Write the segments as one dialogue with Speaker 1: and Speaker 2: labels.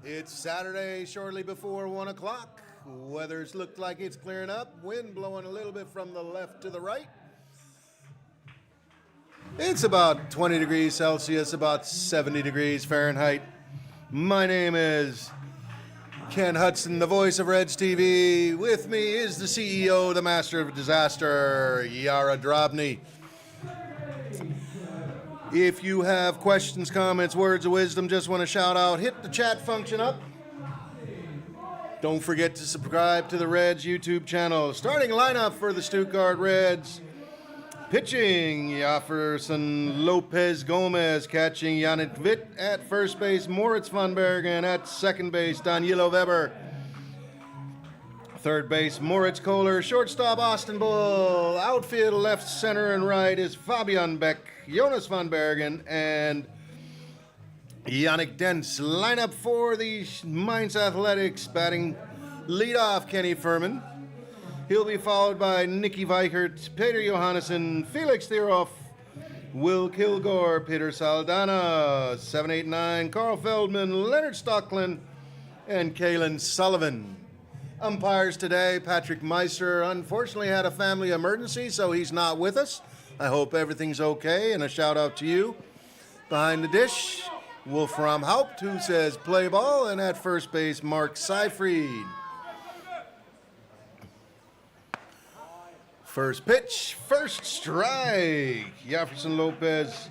Speaker 1: It's Saturday, shortly before 1 o'clock. Weather's looked like it's clearing up. Wind blowing a little bit from the left to the right. It's about 20 degrees Celsius, about 70 degrees Fahrenheit. My name is Ken Hudson, the voice of Reds TV. With me is the CEO, the master of disaster, Yara Drobny. If you have questions, comments, words of wisdom, just want to shout out, hit the chat function up. Don't forget to subscribe to the Reds YouTube channel. Starting lineup for the Stuttgart Reds. Pitching, Jefferson Lopez Gomez. Catching, Yannick Witt. At first base, Moritz von Bergen. At second base, Danilo Weber. Third base, Moritz Kohler. Shortstop, Austin Bull. Outfield, left, center, and right is Fabian Beck, Jonas von Bergen, and Yannick Dentz. Lineup for the Mainz Athletics. Batting leadoff, Kenny Furman. He'll be followed by Nicky Weichert, Peter Johannesson, Felix Theroff, Will Kilgore, Peter Saldana, 789, Carl Feldman, Leonard Stocklin, and Kalen Sullivan. Umpires today, Patrick Meister unfortunately had a family emergency, so he's not with us. I hope everything's okay, and a shout out to you. Behind the dish, Wolfram Haupt, who says play ball, and at first base, Mark Seyfried. First pitch, first strike. Jefferson Lopez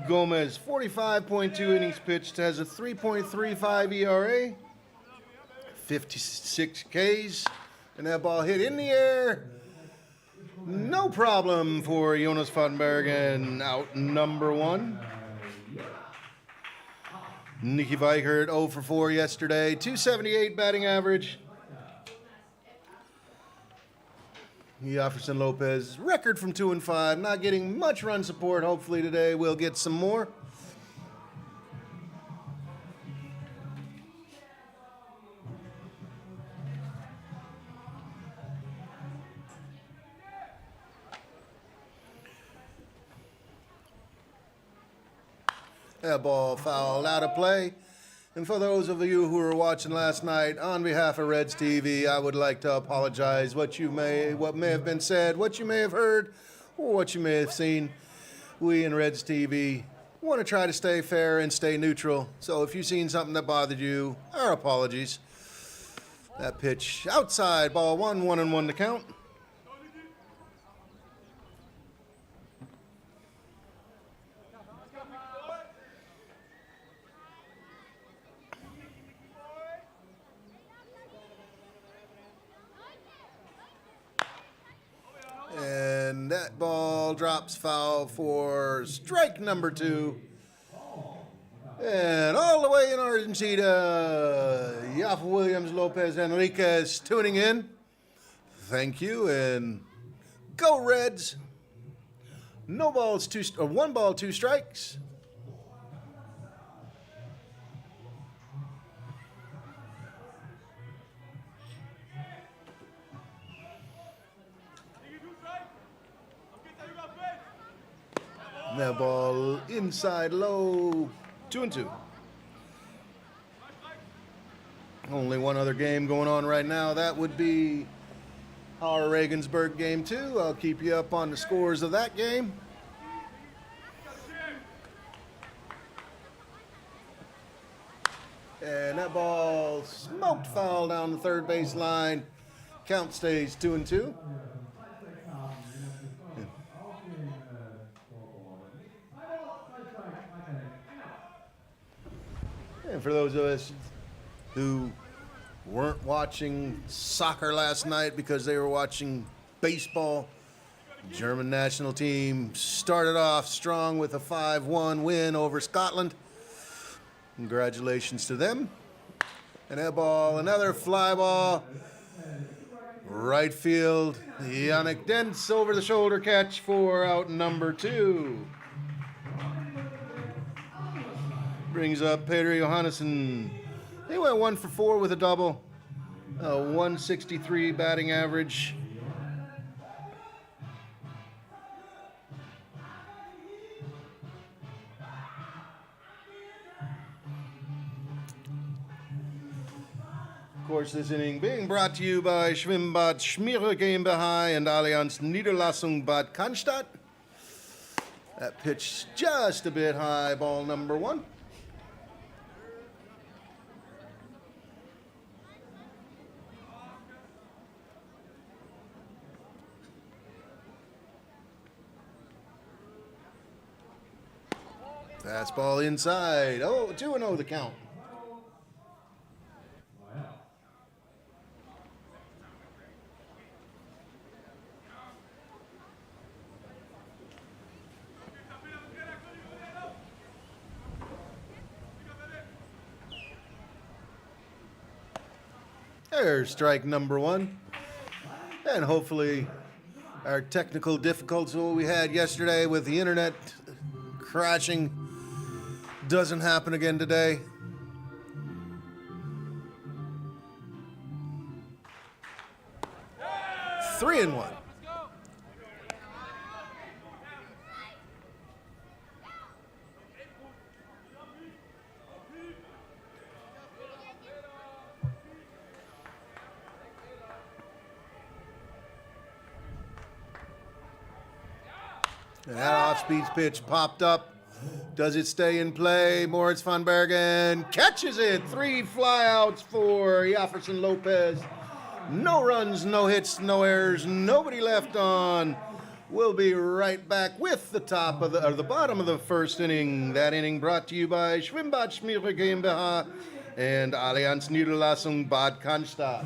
Speaker 1: Gomez, 45.2 innings pitched, has a 3.35 ERA. 56 Ks, and that ball hit in the air. No problem for Jonas von Bergen, out number one. Nicky Weichert 0 for 4 yesterday, 278 batting average. Jefferson Lopez, record from 2 and 5, not getting much run support. Hopefully today we'll get some more. That ball fouled out of play. And for those of you who were watching last night, on behalf of Reds TV, I would like to apologize what may have been said, what you may have heard, or what you may have seen. We in Reds TV want to try to stay fair and stay neutral. So if you've seen something that bothered you, our apologies. That pitch outside, ball 1, 1-1 to count. And that ball drops foul for strike number 2. And all the way in Argentina, Yafa Williams Lopez Enriquez tuning in. Thank you, and go Reds. No balls, 1 ball, 2 strikes. That ball inside low, 2-2. Only one other game going on right now. That would be our Regensburg game 2. I'll keep you up on the scores of that game. And that ball smoked foul down the third base line. Count stays 2-2. And for those of us who weren't watching soccer last night because they were watching baseball, the German national team started off strong with a 5-1 win over Scotland. Congratulations to them. And that ball, another fly ball, Right field, Yannick Dentz over the shoulder catch for out number 2. Brings up Peter Johannesson. He went 1 for 4 with a double. 163 batting average. Of course, this inning being brought to you by Schwimmbad Schmiere GmbH and Allianz Niederlassung Bad Cannstatt. That pitch just a bit high, ball number 1. Fastball inside. 2-0 the count. There's strike number 1. And hopefully our technical difficulties we had yesterday with the internet crashing doesn't happen again today. Three and 1. That off-speed pitch popped up. Does it stay in play? Moritz van Bergen catches it. 3 flyouts for Jefferson Lopez. No runs, no hits, no errors, nobody left on. We'll be right back with the bottom of the first inning. That inning brought to you by Schwimmbad Schmiere GmbH and Allianz Niederlassung Bad Cannstatt.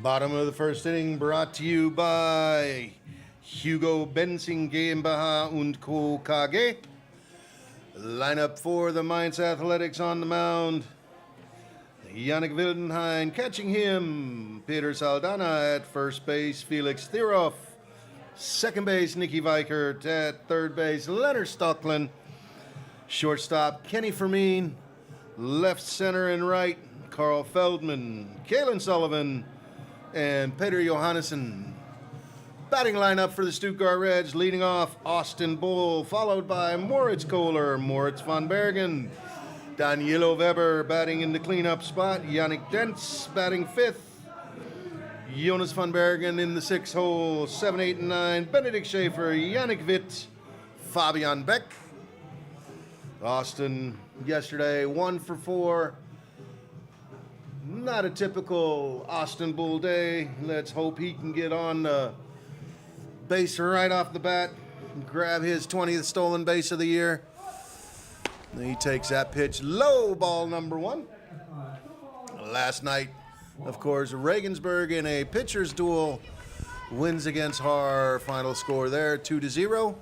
Speaker 1: Bottom of the first inning brought to you by Hugo Benzing GmbH und Co. KG. Lineup for the Mainz Athletics on the mound. Yannick Wildenhain catching him. Peter Saldana at first base. Felix Thiroff. Second base, Nicky Weikert. At third base, Leonard Stocklin. Shortstop, Kenny Fermin. Left, center, and right, Carl Feldman. Kalen Sullivan. And Peter Johannesson. Batting lineup for the Stuttgart Reds, leading off Austin Bull, followed by Moritz Kohler, Moritz van Bergen, Danilo Weber batting in the cleanup spot, Yannick Dentz batting 5th, Jonas van Bergen in the 6th hole, 7, 8, and 9, Benedict Schaefer, Yannick Witt, Fabian Beck. Austin yesterday 1 for 4. Not a typical Austin Bull day. Let's hope he can get on the base right off the bat and grab his 20th stolen base of the year. And he takes that pitch low, ball number 1. Last night, of course, Regensburg in a pitcher's duel wins against Haar. Final score there, 2-0.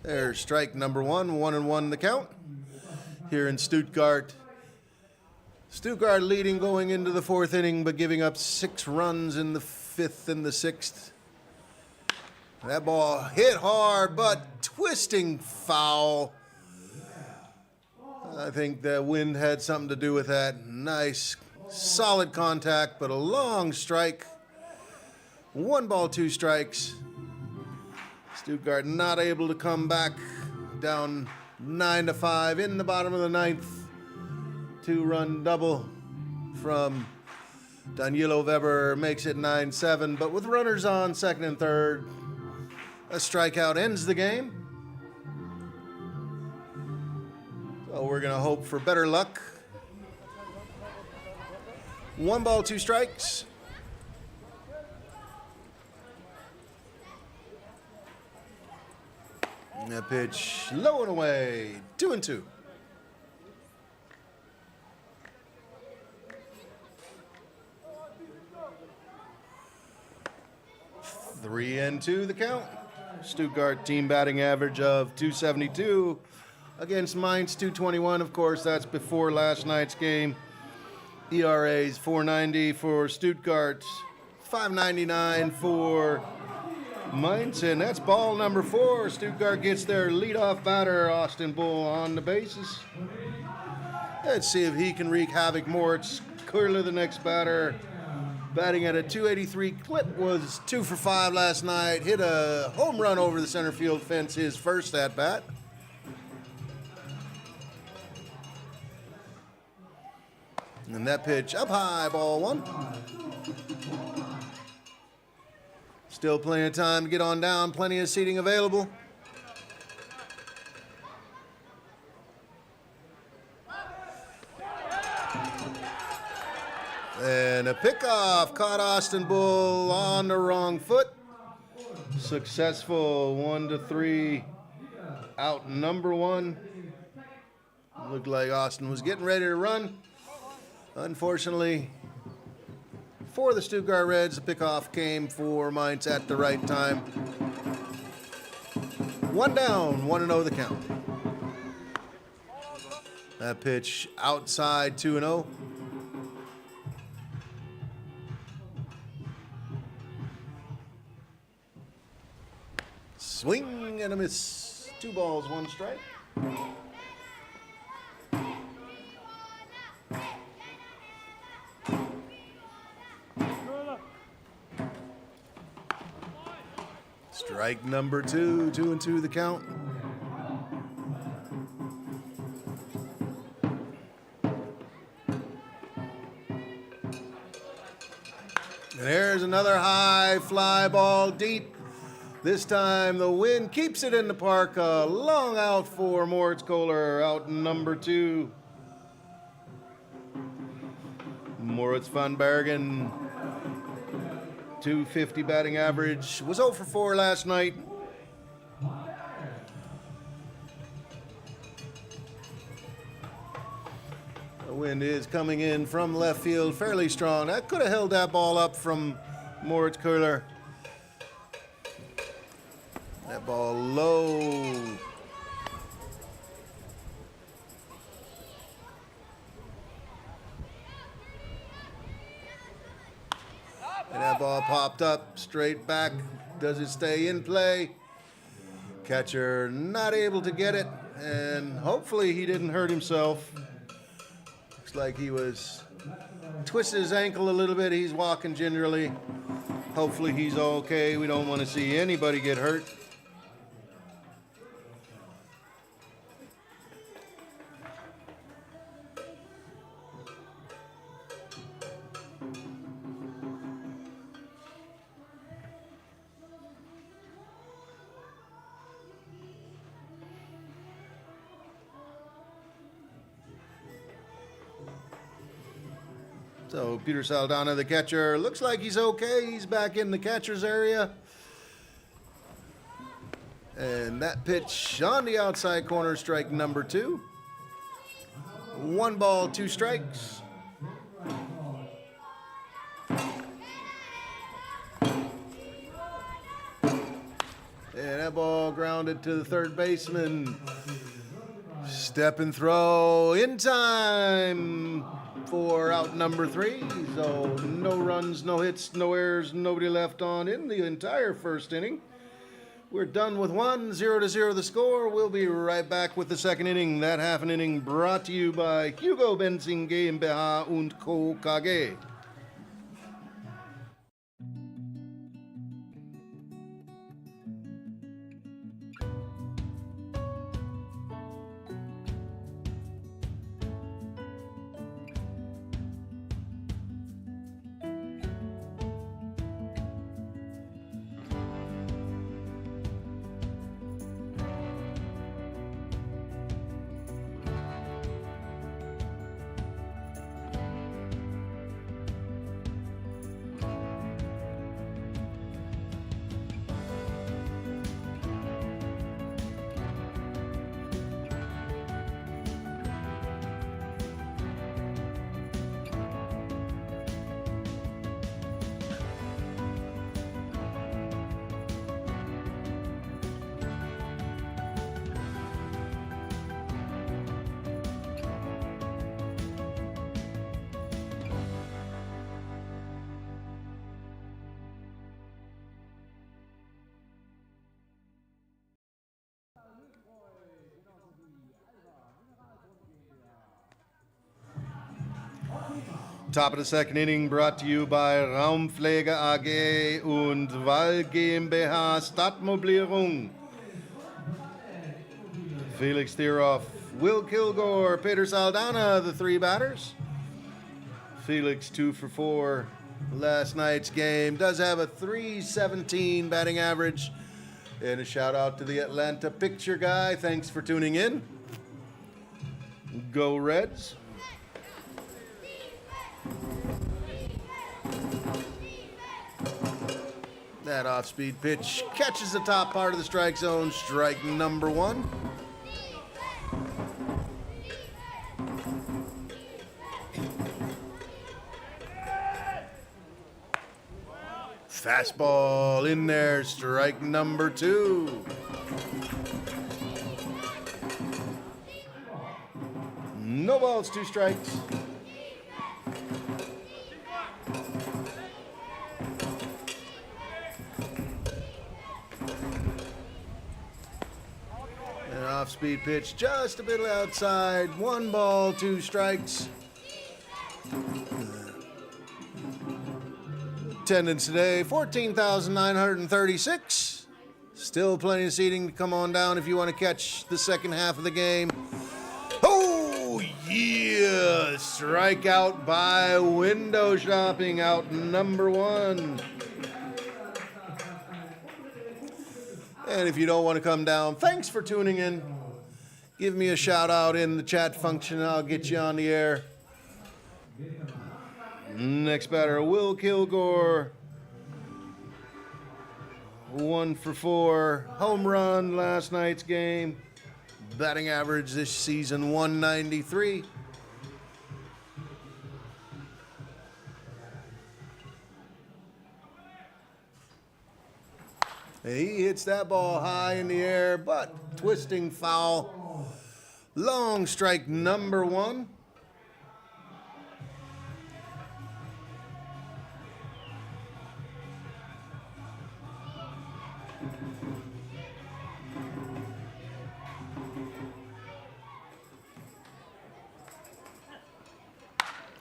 Speaker 1: There's strike number 1, 1-1 the count. Here in Stuttgart. Stuttgart leading going into the 4th inning, but giving up 6 runs in the 5th and the 6th. That ball hit hard, but twisting foul. I think the wind had something to do with that. Nice, solid contact, but a long strike. 1 ball, 2 strikes. Stuttgart not able to come back, down 9-5 in the bottom of the 9th. 2-run double from Danilo Weber makes it 9-7, but with runners on second and third, a strikeout ends the game. So we're going to hope for better luck. 1 ball, 2 strikes. And that pitch low and away, 2-2. 3-2 the count. Stuttgart team batting average of 272 against Mainz 221. Of course, that's before last night's game. ERA's 490 for Stuttgart, 599 for Mainz, and that's ball number 4. Stuttgart gets their leadoff batter, Austin Bull, on the bases. Let's see if he can wreak havoc more. It's clearly the next batter. Batting at a 283 clip, was 2 for 5 last night. Hit a home run over the center field fence his first at bat. And that pitch up high, ball 1. Still plenty of time to get on down, plenty of seating available. And a pickoff caught Austin Bull on the wrong foot. Successful 1-3 out number 1. Looked like Austin was getting ready to run. Unfortunately, for the Stuttgart Reds, the pickoff came for Mainz at the right time. 1 down, 1-0 the count. That pitch outside, 2-0. Swing and a miss. 2 balls, 1 strike. Strike number 2, 2-2 the count. And there's another high fly ball deep. This time the wind keeps it in the park. A long out for Moritz Kohler, out number 2. Moritz van Bergen, 250 batting average, was 0 for 4 last night. The wind is coming in from left field fairly strong. That could have held that ball up from Moritz Kohler. That ball low. And that ball popped up straight back. Does it stay in play? Catcher not able to get it, and hopefully he didn't hurt himself. Looks like he was twisted his ankle a little bit. He's walking gingerly. Hopefully he's okay. We don't want to see anybody get hurt. So Peter Saldana, the catcher, looks like he's okay. He's back in the catcher's area. And that pitch on the outside corner, strike number 2. 1 ball, 2 strikes. And that ball grounded to the third baseman. Step and throw in time for out number 3. So no runs, no hits, no errors, nobody left on in the entire first inning. We're done with 1, 0-0 the score. We'll be right back with the second inning. That half an inning brought to you by Hugo Benzing GmbH und Co. KG. Top of the second inning brought to you by Raumpflege AG und Wall GmbH Stadtmobilierung. Felix Thieroff, Will Kilgore, Peter Saldana, the three batters. Felix 2 for 4 last night's game. Does have a .317 batting average. And a shout out to the Atlanta Picture Guy. Thanks for tuning in. Go Reds. That off-speed pitch catches the top part of the strike zone. Strike number 1. Fastball in there. Strike number 2. No balls, 2 strikes. Off-speed pitch just a bit outside. 1 ball, 2 strikes. Attendance today, 14,936. Still plenty of seating to come on down if you want to catch the second half of the game. Oh, yeah! Strikeout by window shopping, out number 1. And if you don't want to come down, thanks for tuning in. Give me a shout out in the chat function. I'll get you on the air. Next batter, Will Kilgore. 1 for 4. Home run last night's game. Batting average this season, 193. He hits that ball high in the air, but twisting foul. Long strike number 1.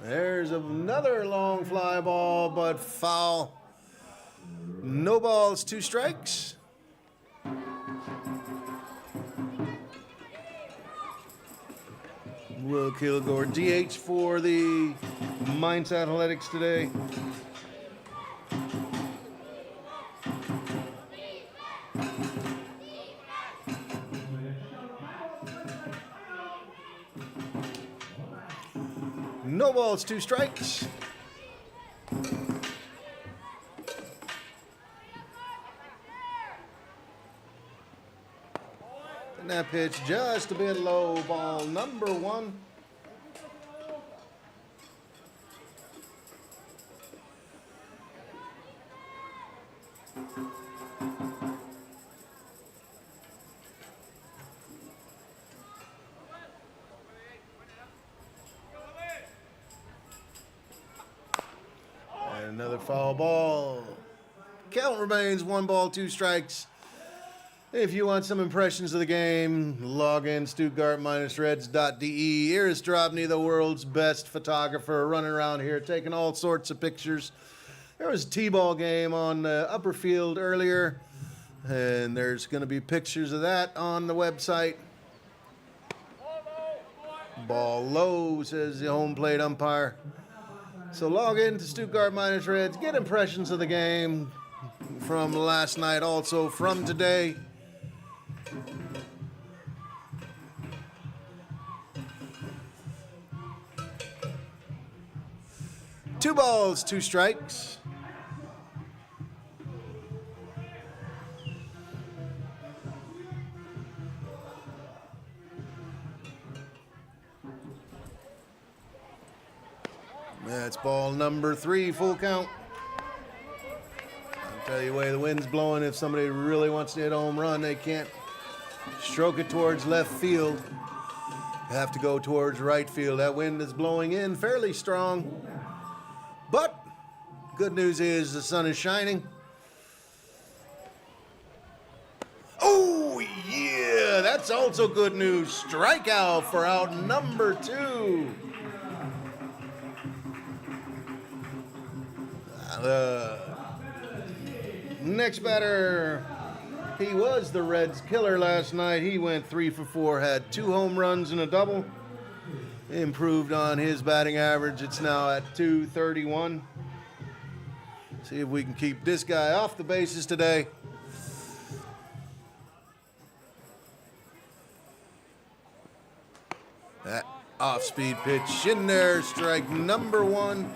Speaker 1: There's another long fly ball, but foul. No balls, 2 strikes. Will Kilgore DH for the Mainz Athletics today. No balls, 2 strikes. And that pitch just a bit low, ball number 1. And another foul ball. Count remains 1 ball, 2 strikes. If you want some impressions of the game, log in Stuttgart-Reds.de. Here is Drobny, the world's best photographer, running around here taking all sorts of pictures. There was a T-ball game on the upper field earlier, and there's going to be pictures of that on the website. Ball low, says the home plate umpire. So log in to Stuttgart-Reds, get impressions of the game from last night, also from today. Two balls, two strikes. That's ball number 3, full count. I'll tell you the way the wind's blowing, if somebody really wants to hit a home run, they can't stroke it towards left field. They have to go towards right field. That wind is blowing in fairly strong. But good news is the sun is shining. Oh, yeah, that's also good news. Strikeout for out number 2. The next batter, he was the Reds' killer last night. He went 3 for 4, had 2 home runs and a double. Improved on his batting average. It's now at .231. See if we can keep this guy off the bases today. That off-speed pitch in there, strike number 1.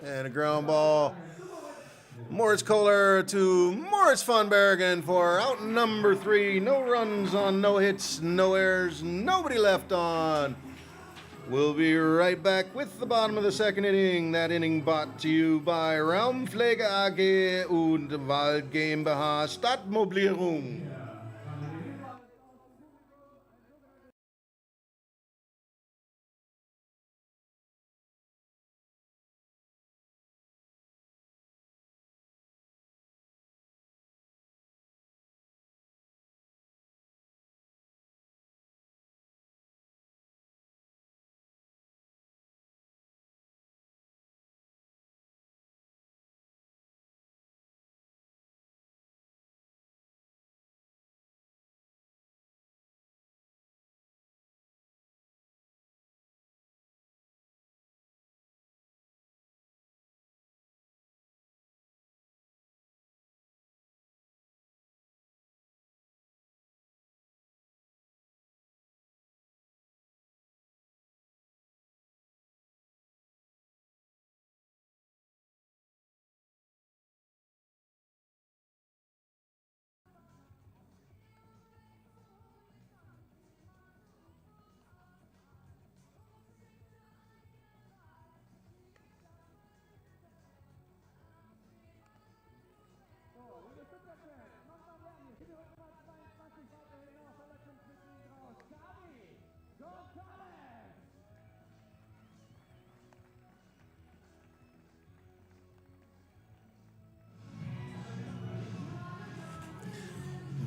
Speaker 1: And a ground ball. Moritz Kohler to Morris von Bergen for out number 3. No runs on, no hits, no errors, nobody left on. We'll be right back with the bottom of the second inning. That inning brought to you by Raumpflege AG und Wald GmbH Stadtmobilierung.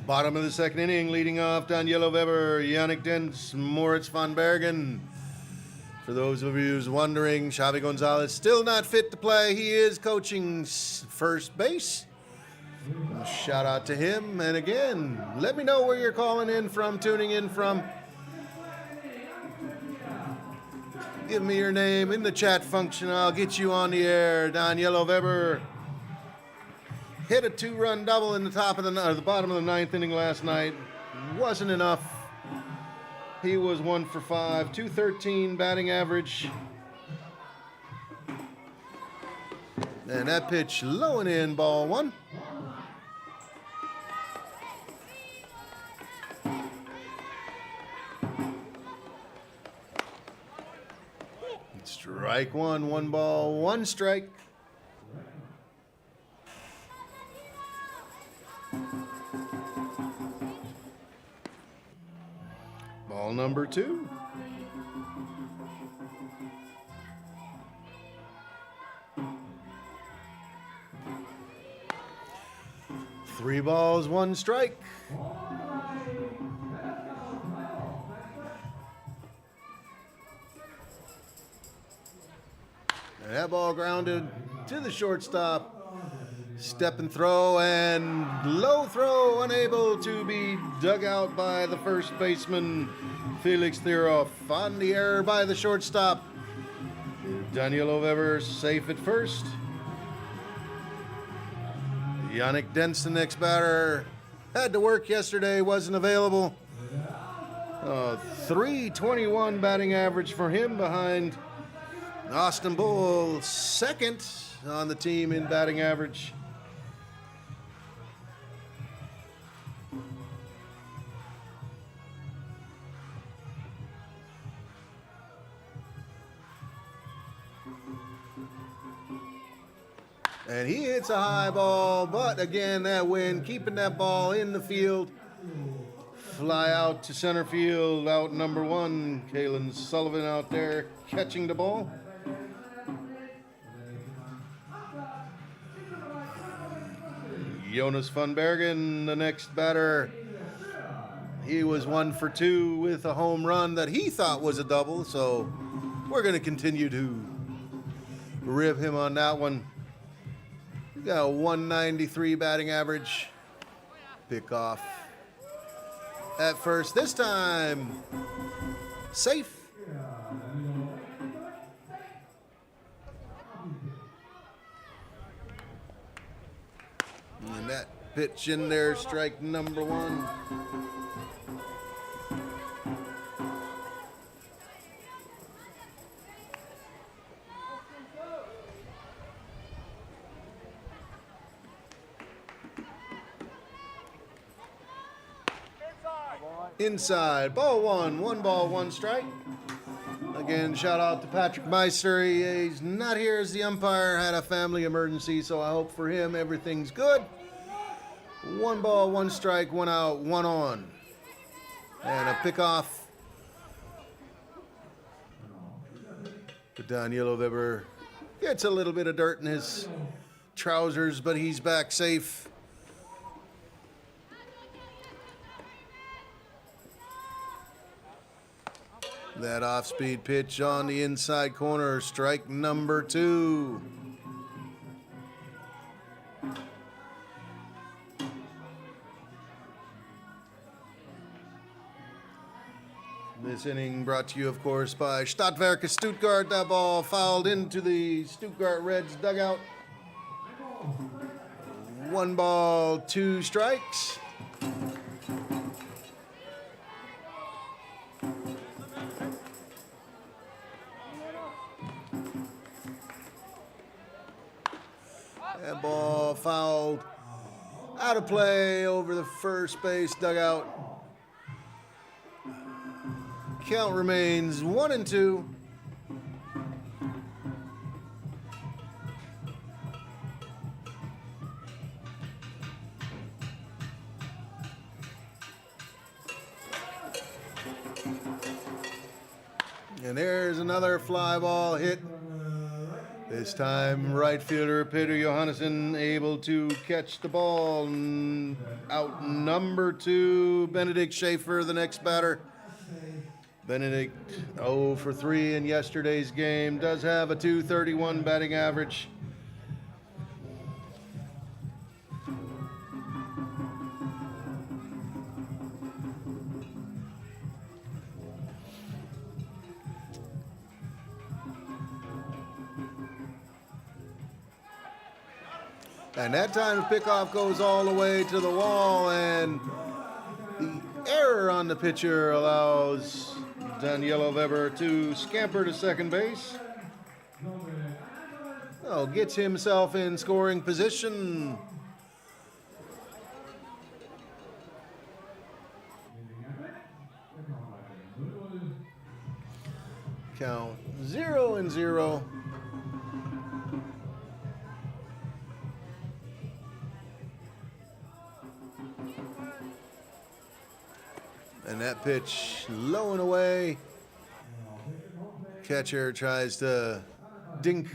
Speaker 1: Bottom of the second inning, leading off Daniela Weber, Yannick Dentz, Moritz von Bergen. For those of you who's wondering, Xavi Gonzalez still not fit to play. He is coaching first base. Shout out to him. And again, let me know where you're calling in from, tuning in from. Give me your name in the chat function. I'll get you on the air. Daniela Weber hit a 2-run double in the bottom of the 9th inning last night. Wasn't enough. He was 1 for 5, .213 batting average. And that pitch low and in, ball 1. Strike 1, 1 ball, 1 strike. Ball number 2. 3 balls, 1 strike. And that ball grounded to the shortstop. Step and throw, and low throw, unable to be dug out by the first baseman, Felix Theroff. On the error by the shortstop. Danilo Weber safe at first. Yannick Dents, the next batter, had to work yesterday, wasn't available. 321 batting average for him behind Austin Bull, second on the team in batting average. And he hits a high ball, but again, that wind keeping that ball in the field. Fly out to center field, out number 1. Kalen Sullivan out there catching the ball. Jonas van Bergen, the next batter. He was 1 for 2 with a home run that he thought was a double, so we're going to continue to rib him on that one. He got a 193 batting average. Pick off at first. This time, safe. And that pitch in there, strike number 1. Inside, ball 1, 1 ball, 1 strike. Again, shout out to Patrick Meister. He's not here as the umpire, had a family emergency, so I hope for him everything's good. 1 ball, 1 strike, 1 out, 1 on. And a pickoff. Danilo Weber gets a little bit of dirt in his trousers, but he's back safe. That off-speed pitch on the inside corner, strike number 2. This inning brought to you, of course, by Stadtwerke Stuttgart. That ball fouled into the Stuttgart Reds dugout. 1 ball, 2 strikes. That ball fouled out of play over the first base dugout. Count remains 1-2. And there's another fly ball hit. This time, right fielder Peter Johannesson able to catch the ball. Out number 2, Benedict Schaefer, the next batter. Benedict 0 for 3 in yesterday's game. Does have a .231 batting average. And that time the pickoff goes all the way to the wall, and the error on the pitcher allows Danilo Weber to scamper to second base. Oh, gets himself in scoring position. Count 0-0. And that pitch low and away. Catcher tries to dink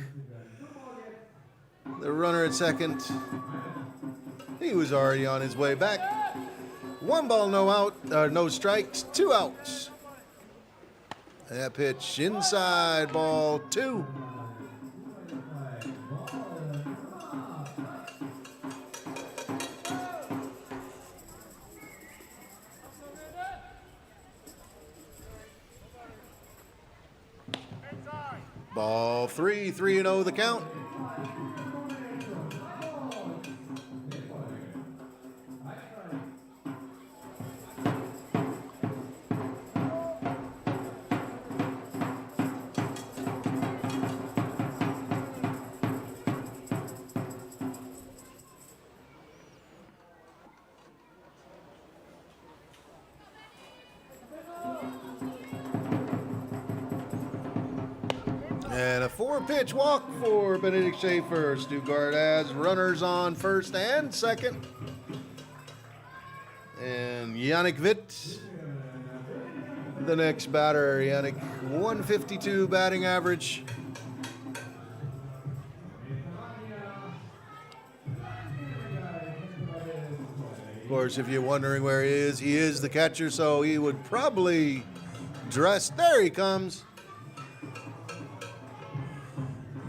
Speaker 1: the runner at second. He was already on his way back. 1 ball, no out, no strikes, 2 outs. That pitch inside, ball 2. Ball 3, 3-0 the count. And a 4-pitch walk for Benedict Schaefer. Stuttgart has runners on first and second. And Yannick Witt, the next batter. Yannick, 152 batting average. Of course, if you're wondering where he is the catcher, so he would probably dress. There he comes.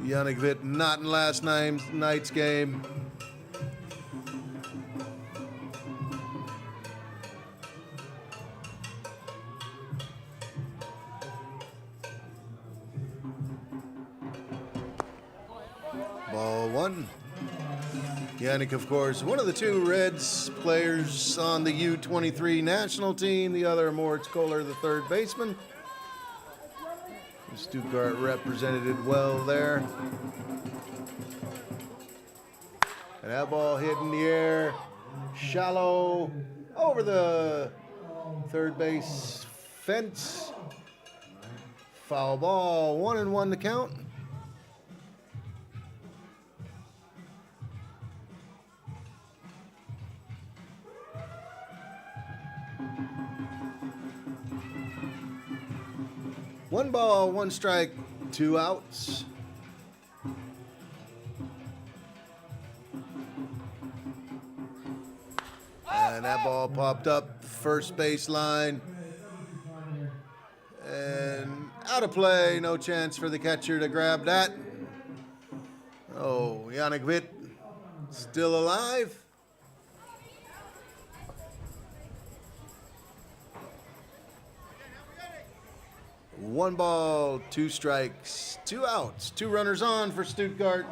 Speaker 1: Yannick Witt not in last night's game. Ball 1. Yannick, of course, one of the 2 Reds players on the U23 national team. The other, Moritz Kohler, the third baseman. Stuttgart represented well there. And that ball hit in the air, shallow, over the third base fence. Foul ball, 1-1 to count. One ball, 1 strike, 2 outs. And that ball popped up first baseline. And out of play, no chance for the catcher to grab that. Oh, Yannick Witt still alive. One ball, 2 strikes, 2 outs, 2 runners on for Stuttgart.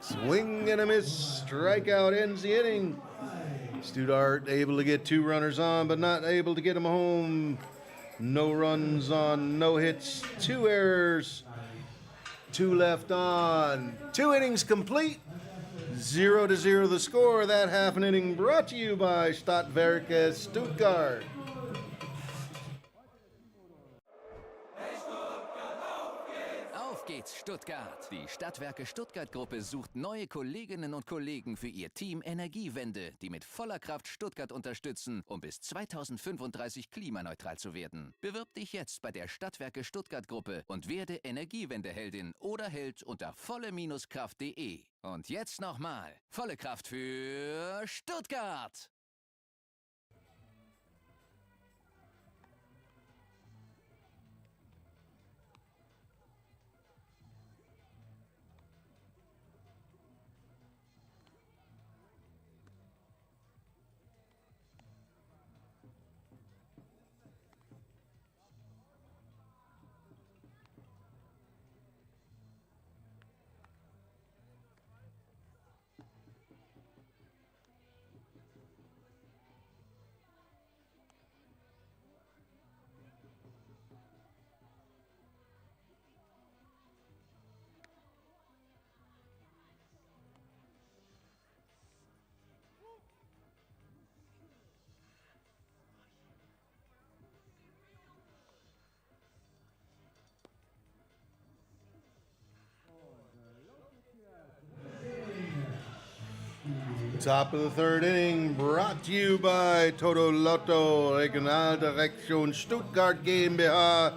Speaker 1: Swing and a miss, strikeout ends the inning. Stuttgart able to get 2 runners on, but not able to get them home. No runs on, no hits, 2 errors, 2 left on. 2 innings complete, 0-0 the score. That half an inning brought to you by Stadtwerke Stuttgart.
Speaker 2: Auf geht's, Stuttgart! Die Stadtwerke Stuttgart-Gruppe sucht neue Kolleginnen und Kollegen für ihr Team Energiewende, die mit voller Kraft Stuttgart unterstützen, um bis 2035 klimaneutral zu werden. Bewirb dich jetzt bei der Stadtwerke Stuttgart-Gruppe und werde Energiewendeheldin oder Held unter volle-kraft.de. Und jetzt nochmal, volle Kraft für Stuttgart!
Speaker 1: Top of the third inning, brought to you by Toto Lotto, Regionaldirektion Stuttgart GmbH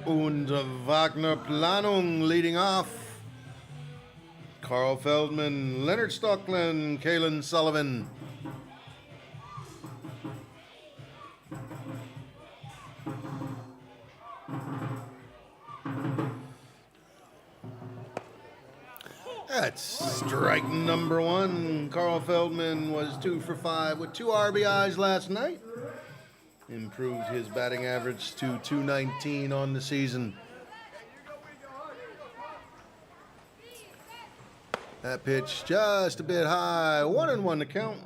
Speaker 1: und Wagner Planung. Leading off, Carl Feldman, Leonard Stockland, Kalen Sullivan. That's strike number one. Carl Feldman was 2 for 5 with 2 RBIs last night. Improved his batting average to .219 on the season. That pitch just a bit high. 1-1 to count.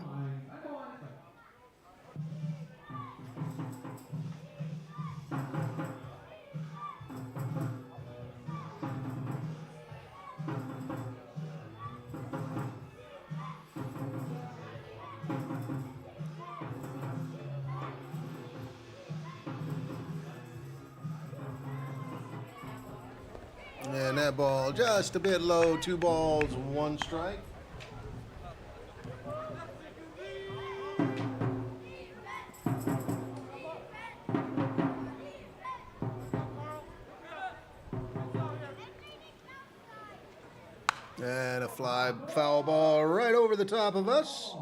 Speaker 1: And that ball just a bit low. 2 balls, 1 strike. And a fly foul ball right over the top of us.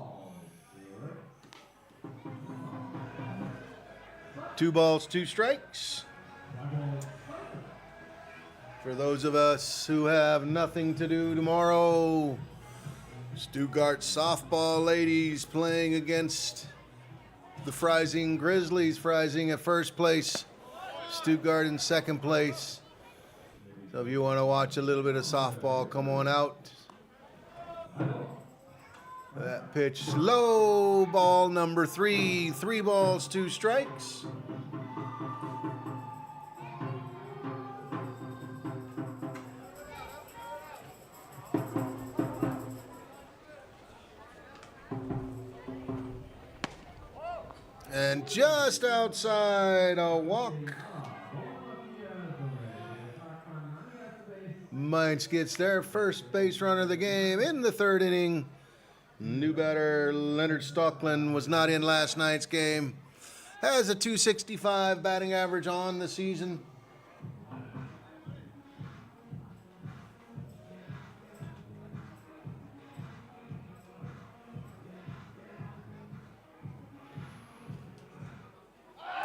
Speaker 1: 2 balls, 2 strikes. For those of us who have nothing to do tomorrow, Stuttgart softball ladies playing against the Freising Grizzlies. Freising at first place, Stuttgart in second place. So if you want to watch a little bit of softball, come on out. That pitch low, ball number 3. 3 balls, 2 strikes. And just outside, a walk. Mainz gets their first base runner of the game in the third inning. New batter Leonard Stockland was not in last night's game. Has a .265 batting average on the season.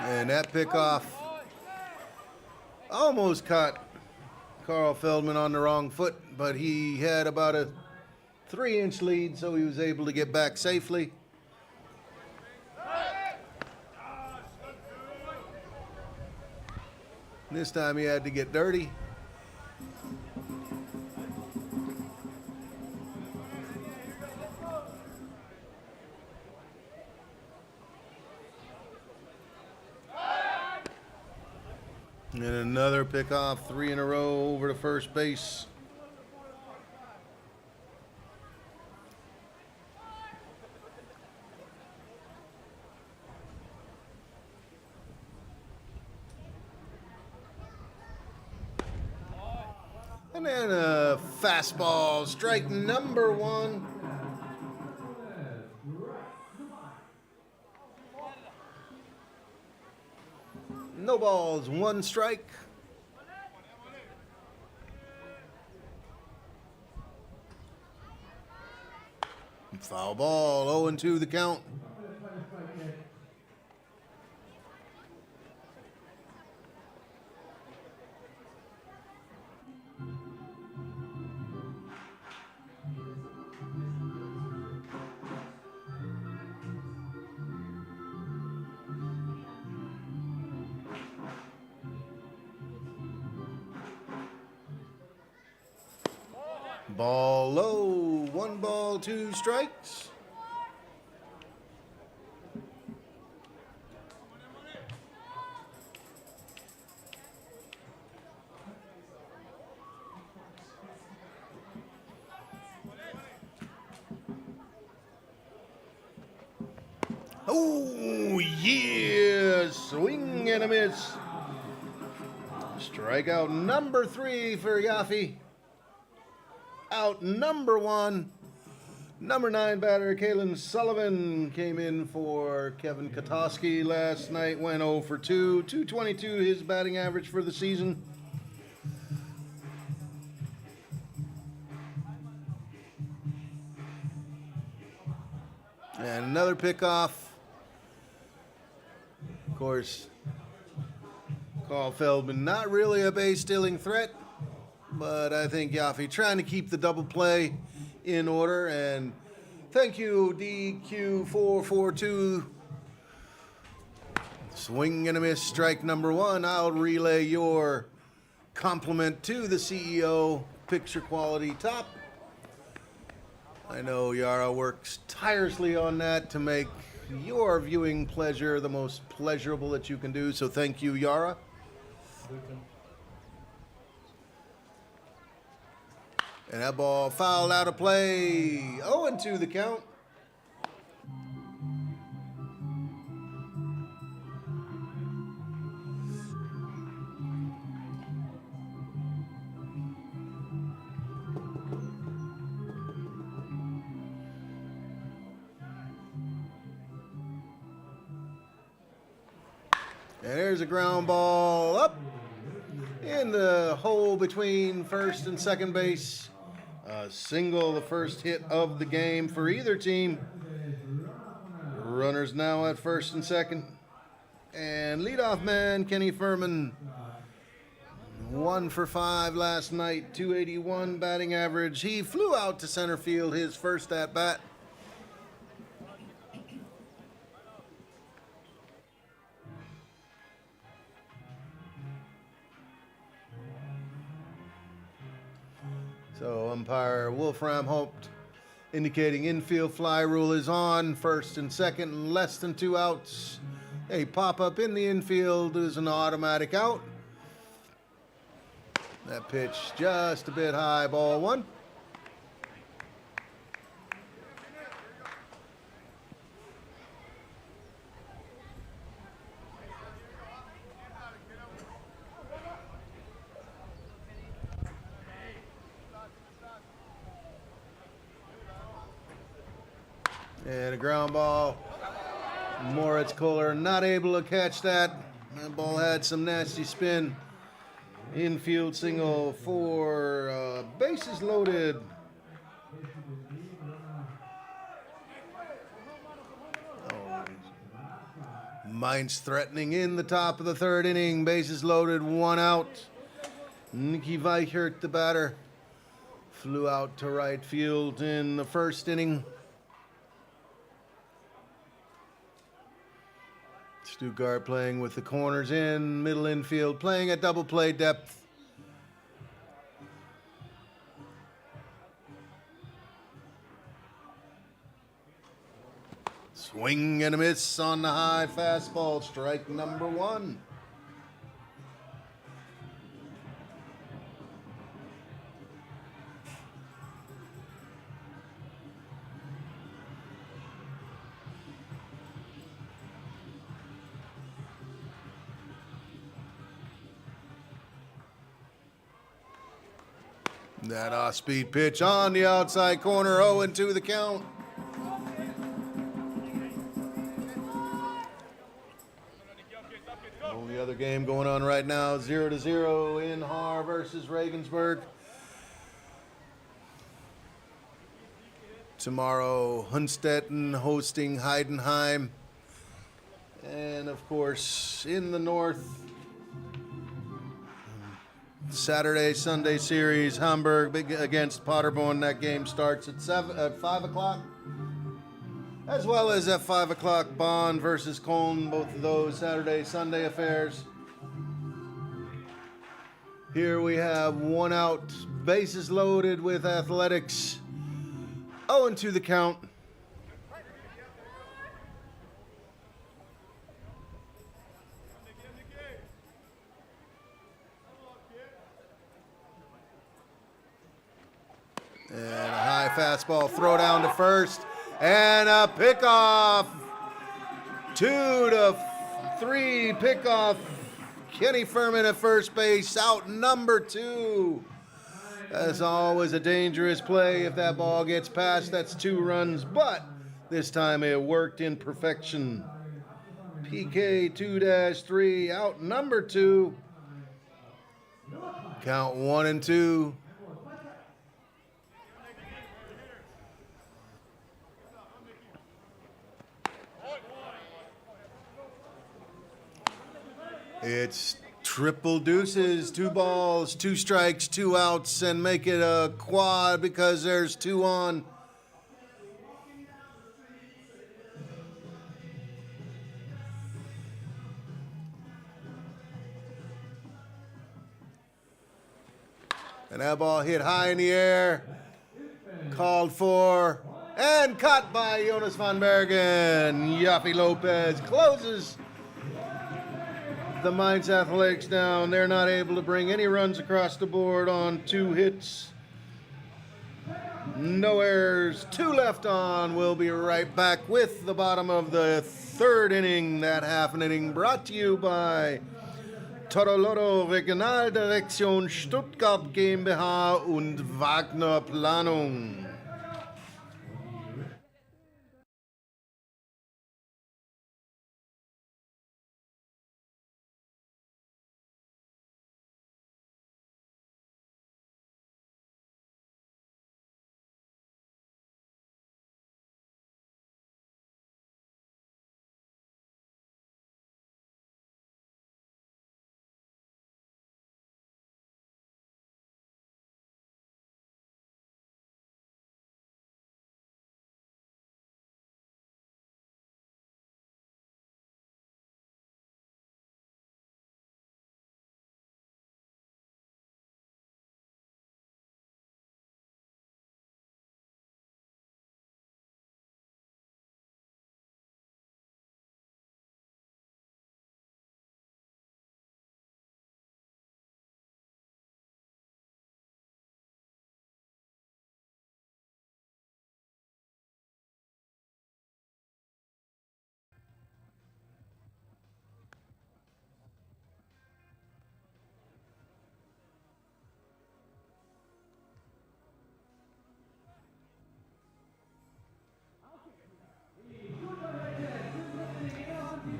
Speaker 1: And that pickoff almost caught Carl Feldman on the wrong foot, but he had about a 3-inch lead, so he was able to get back safely. This time he had to get dirty. And another pickoff, 3 in a row over to first base. And then a fastball, strike number 1. No balls, 1 strike. Foul ball, 0-2 the count. Ball low, 1 ball, 2 strikes. Oh, yeah, swing and a miss. Strikeout number 3 for Yaffe. Out number 1. Number 9 batter, Kalen Sullivan, came in for Kevin Kotoski last night, went 0 for 2. 222 his batting average for the season. And another pickoff. Of course, Carl Feldman, not really a base stealing threat, but I think Yaffe trying to keep the double play in order. And thank you, DQ442. Swing and a miss, strike number 1. I'll relay your compliment to the CEO. Picture quality top. I know Yara works tirelessly on that to make your viewing pleasure the most pleasurable that you can do. So thank you, Yara. And that ball fouled out of play. 0-2 the count. And there's a ground ball up in the hole between first and second base. A single, the first hit of the game for either team. Runners now at first and second. And leadoff man Kenny Furman, 1 for 5 last night, 281 batting average. He flew out to center field his first at bat. So umpire Wolfram Hoped indicating infield fly rule is on. First and second, less than 2 outs. A pop-up in the infield is an automatic out. That pitch just a bit high, ball 1. And a ground ball. Moritz Kohler not able to catch that. That ball had some nasty spin. Infield single for bases loaded. Mainz threatening in the top of the 3rd inning. Bases loaded, 1 out. Nicky Weichert, the batter, flew out to right field in the 1st inning. Stuttgart playing with the corners in, middle infield, playing at double play depth. Swing and a miss on the high fastball, strike number 1. That off-speed pitch on the outside corner, 0-2 the count. Only other game going on right now, 0-0 in Haar versus Regensburg. Tomorrow, Hunstetten hosting Heidenheim. And of course, in the north, Saturday, Sunday series, Hamburg against Paderborn. That game starts at 5 o'clock. As well as at 5 o'clock, Bonn versus Köln. Both of those Saturday, Sunday affairs. Here we have 1 out, bases loaded with Athletics. 0-2 the count. And a high fastball throw down to first. And a pickoff. 2-3 pickoff. Kenny Furman at first base, out number 2. That's always a dangerous play. If that ball gets past, that's 2 runs, but this time it worked in perfection. PK 2-3, out number 2. Count 1 and 2. It's triple deuces, 2 balls, 2 strikes, 2 outs, and make it a quad because there's 2 on. And that ball hit high in the air, called for, and caught by Jonas van Bergen. Yaffy Lopez closes the Mainz Athletics down. They're not able to bring any runs across the board on 2 hits. No errors, 2 left on. We'll be right back with the bottom of the 3rd inning. That half an inning brought to you by Toroloro Regionaldirektion Stuttgart GmbH und Wagner Planung.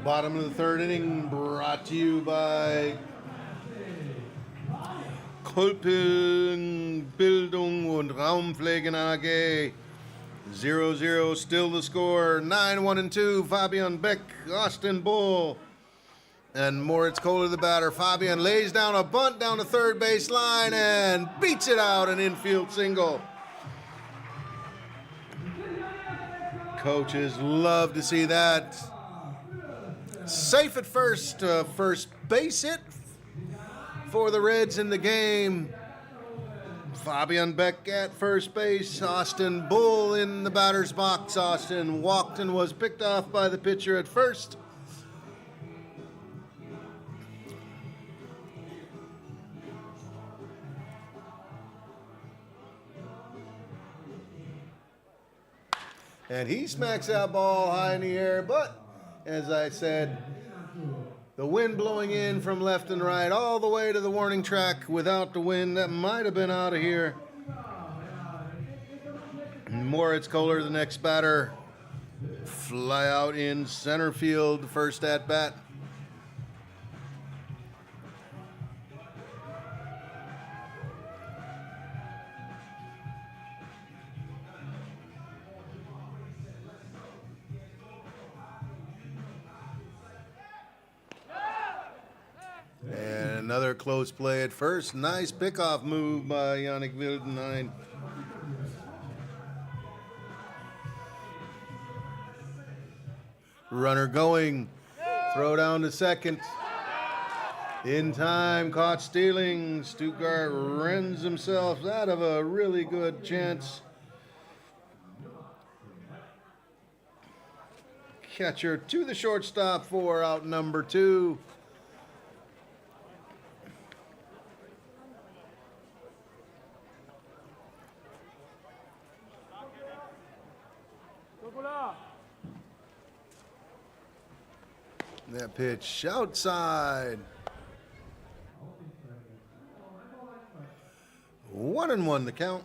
Speaker 1: Bottom of the 3rd inning brought to you by Kolping Bildung und Raumpflegen AG. 0-0 still the score. 9-1 and 2. Fabian Beck, Austin Bull, and Moritz Kohler the batter. Fabian lays down a bunt down the 3rd base line and beats it out, an infield single. Coaches love to see that. Safe at first, first base hit for the Reds in the game. Fabian Beck at first base. Austin Bull in the batter's box. Austin walked and was picked off by the pitcher at first. And he smacks that ball high in the air, but as I said, the wind blowing in from left and right all the way to the warning track. Without the wind, that might have been out of here. Moritz Kohler, the next batter, fly out in center field, first at bat. And another close play at first. Nice pickoff move by Yannick Wildenhain. Runner going. Throw down to second. In time, caught stealing. Stuttgart rends themselves out of a really good chance. Catcher to the shortstop for out number 2. That pitch outside. 1-1 the count.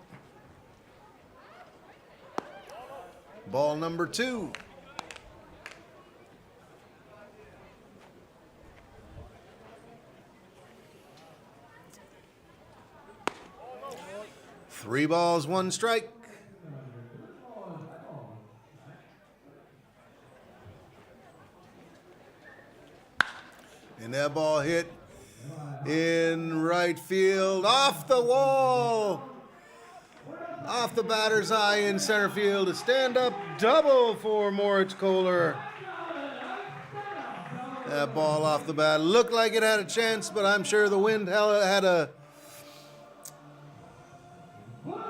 Speaker 1: Ball number 2. Three balls, 1 strike. And that ball hit in right field, off the wall, off the batter's eye in center field. A stand-up double for Moritz Kohler. That ball off the bat looked like it had a chance, but I'm sure the wind had a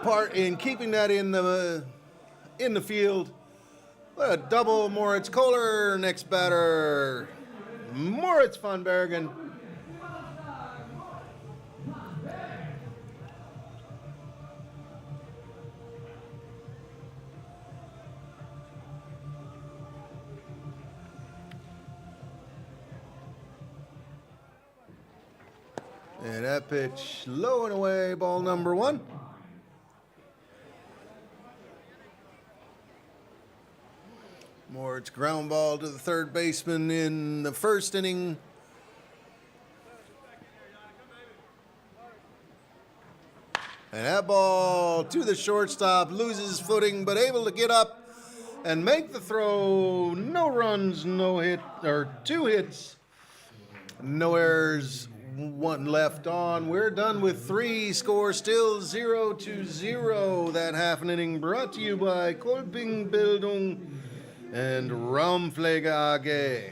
Speaker 1: part in keeping that in the field. What a double, Moritz Kohler. Next batter, Moritz van Bergen. And that pitch low and away, ball number 1. Moritz ground ball to the third baseman in the first inning. And that ball to the shortstop, loses footing, but able to get up and make the throw. No runs, no hit, or 2 hits, no errors, 1 left on. We're done with 3. Score still 0-0. That half an inning brought to you by Kolping Bildung and Raumpflege AG.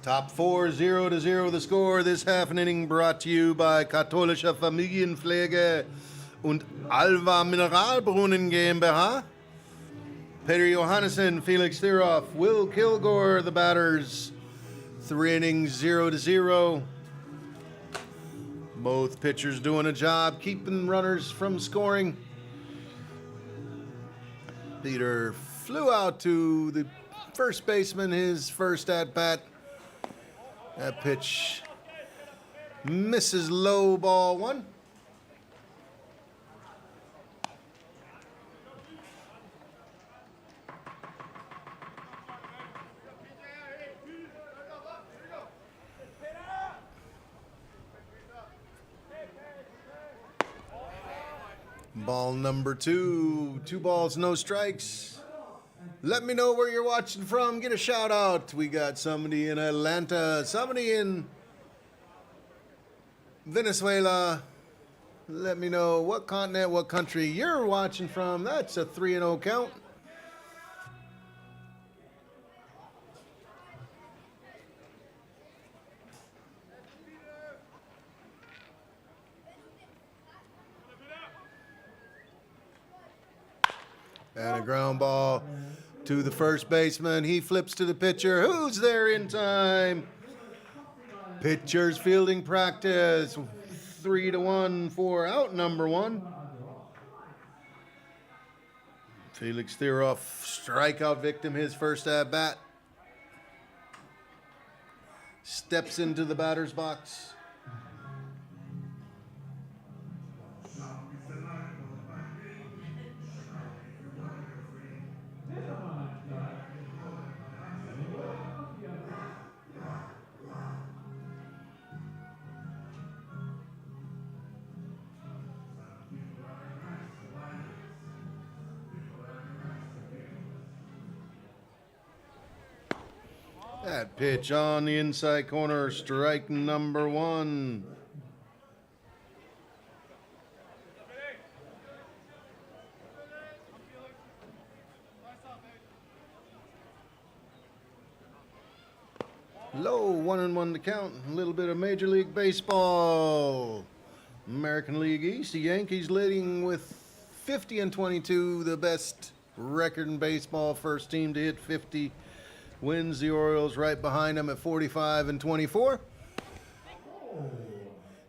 Speaker 1: Top 4, 0-0 the score. This half an inning brought to you by Katholische Familienpflege und Alva Mineralbrunnen GmbH. Peter Johannesson, Felix Thiroff, Will Kilgore, the batters. 3 innings, 0-0. Both pitchers doing a job keeping runners from scoring. Peter flew out to the first baseman, his first at-bat. That pitch misses low, ball 1. Ball number 2. 2 balls, no strikes. Let me know where you're watching from. Get a shout out. We got somebody in Atlanta, somebody in Venezuela. Let me know what continent, what country you're watching from. That's a 3-0 count. And a ground ball to the first baseman. He flips to the pitcher. Who's there in time? Pitcher's fielding practice. 3-1 for out number 1. Felix Thiroff, strikeout victim, his first at bat. Steps into the batter's box. That pitch on the inside corner, strike number one. Low, 1-1 to count. A little bit of Major League Baseball. American League East, the Yankees leading with 50-22, the best record in baseball. First team to hit 50 wins. The Orioles right behind them at 45-24.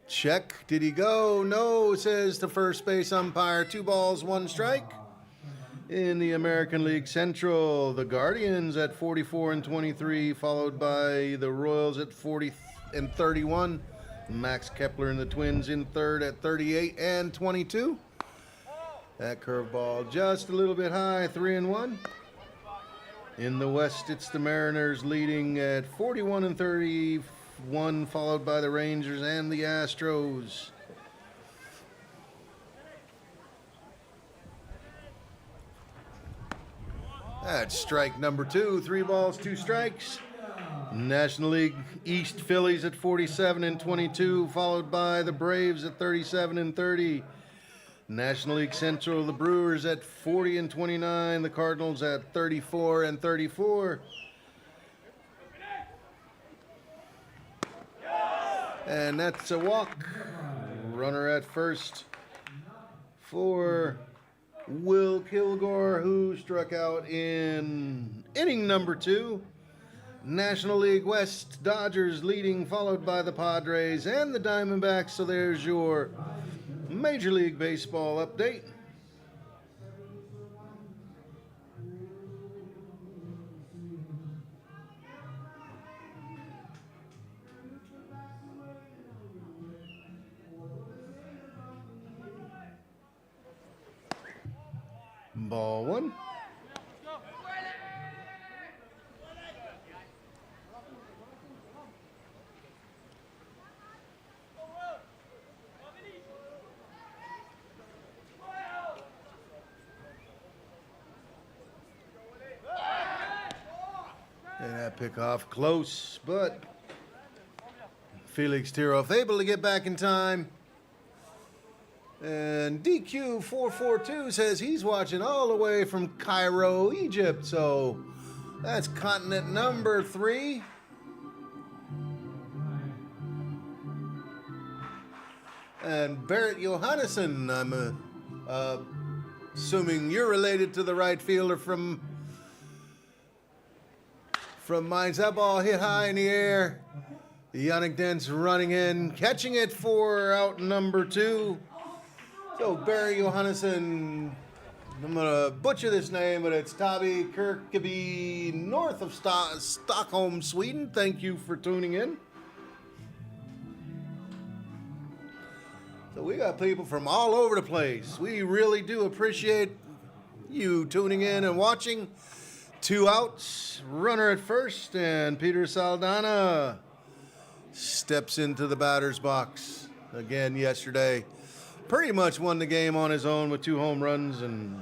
Speaker 1: Check. Did he go? No, says the first base umpire. 2 balls, 1 strike. In the American League Central, the Guardians at 44-23, followed by the Royals at 40-31. Max Kepler and the Twins in third at 38-22. That curveball just a little bit high, 3-1. In the West, it's the Mariners leading at 41-31, followed by the Rangers and the Astros. That's strike number 2. 3 balls, 2 strikes. National League East, Phillies at 47-22, followed by the Braves at 37-30. National League Central, the Brewers at 40-29, the Cardinals at 34-34. And that's a walk. Runner at first for Will Kilgore, who struck out in inning number 2. National League West, Dodgers leading, followed by the Padres and the Diamondbacks. So there's your Major League Baseball update. Ball 1. And that pick off close, but Felix Tiroff able to get back in time. And DQ442 says he's watching all the way from Cairo, Egypt. So that's continent number 3. And Barrett Johannesson, I'm assuming you're related to the right fielder from Mainz. That ball hit high in the air. Yannick Dentz running in, catching it for out number 2. So Barry Johannesson, I'm going to butcher this name, but it's Tabi Kirkeby, north of Stockholm, Sweden. Thank you for tuning in. So we got people from all over the place. We really do appreciate you tuning in and watching. 2 outs, runner at first, and Peter Saldana steps into the batter's box again yesterday. Pretty much won the game on his own with 2 home runs and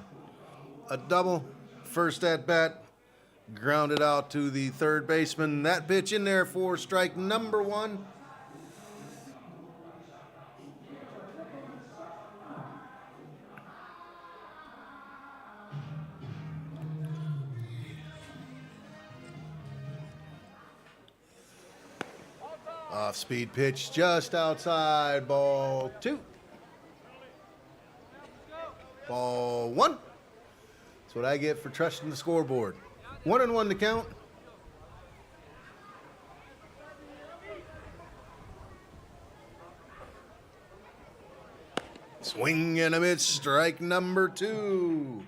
Speaker 1: a double. First at bat, grounded out to the third baseman. That pitch in there for strike number 1. Off-speed pitch just outside, ball 2. Ball 1. That's what I get for trusting the scoreboard. 1-1 to count. Swing and a miss, strike number 2.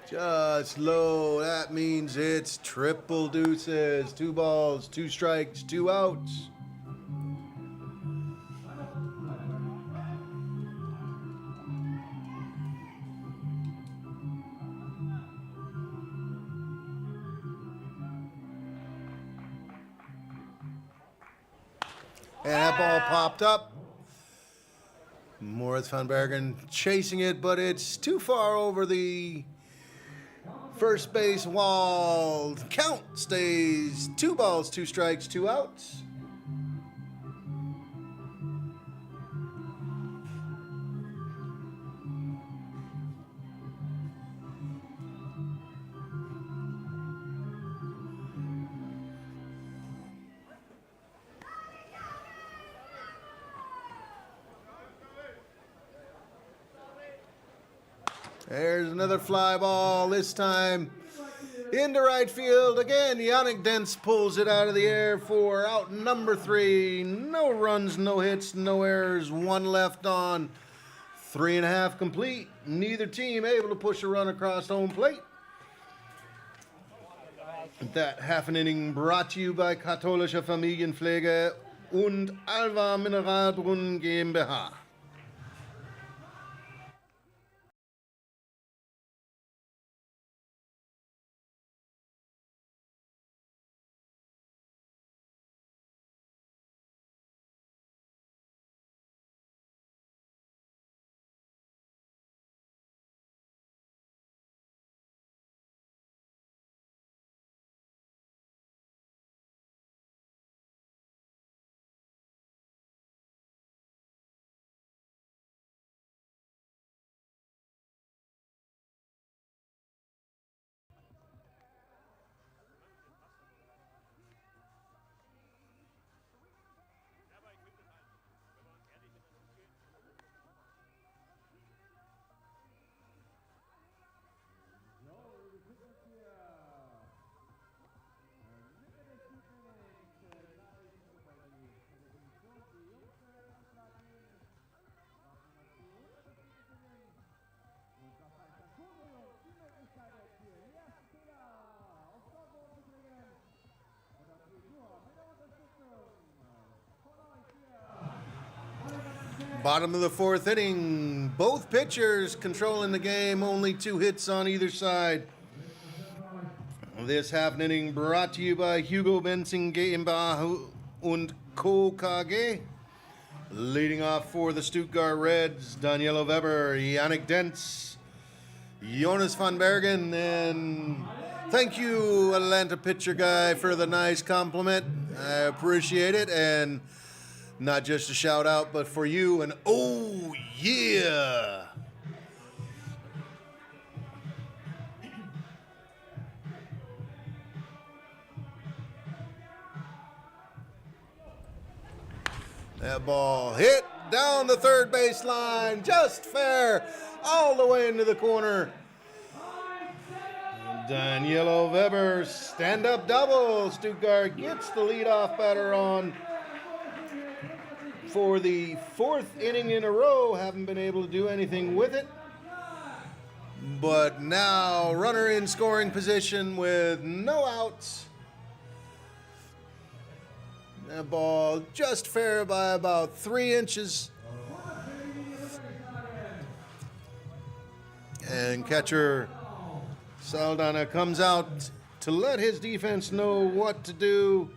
Speaker 1: Just low. That means it's triple deuces. 2 balls, 2 strikes, 2 outs. And that ball popped up. Moritz van Bergen chasing it, but it's too far over the first base wall. Count stays 2 balls, 2 strikes, 2 outs. There's another fly ball, this time into right field. Again, Yannick Dentz pulls it out of the air for out number 3. No runs, no hits, no errors, 1 left on. 3.5 complete. Neither team able to push a run across home plate. That half an inning brought to you by Katholische Familienpflege und Alva Mineralbrunnen GmbH. Bottom of the 4th inning, both pitchers controlling the game, only 2 hits on either side. This half an inning brought to you by Hugo Benzing GmbH und Co. KG. Leading off for the Stuttgart Reds, Danielo Weber, Yannick Dentz, Jonas van Bergen, and thank you, Atlanta pitcher guy, for the nice compliment. I appreciate it, and not just a shout out, but for you, and oh yeah! That ball hit down the third base line, just fair, all the way into the corner. Danielo Weber, stand-up double. Stuttgart gets the leadoff batter on for the 4th inning in a row. Haven't been able to do anything with it. But now runner in scoring position with no outs. That ball just fair by about 3 inches. And catcher Saldana comes out to let his defense know what to do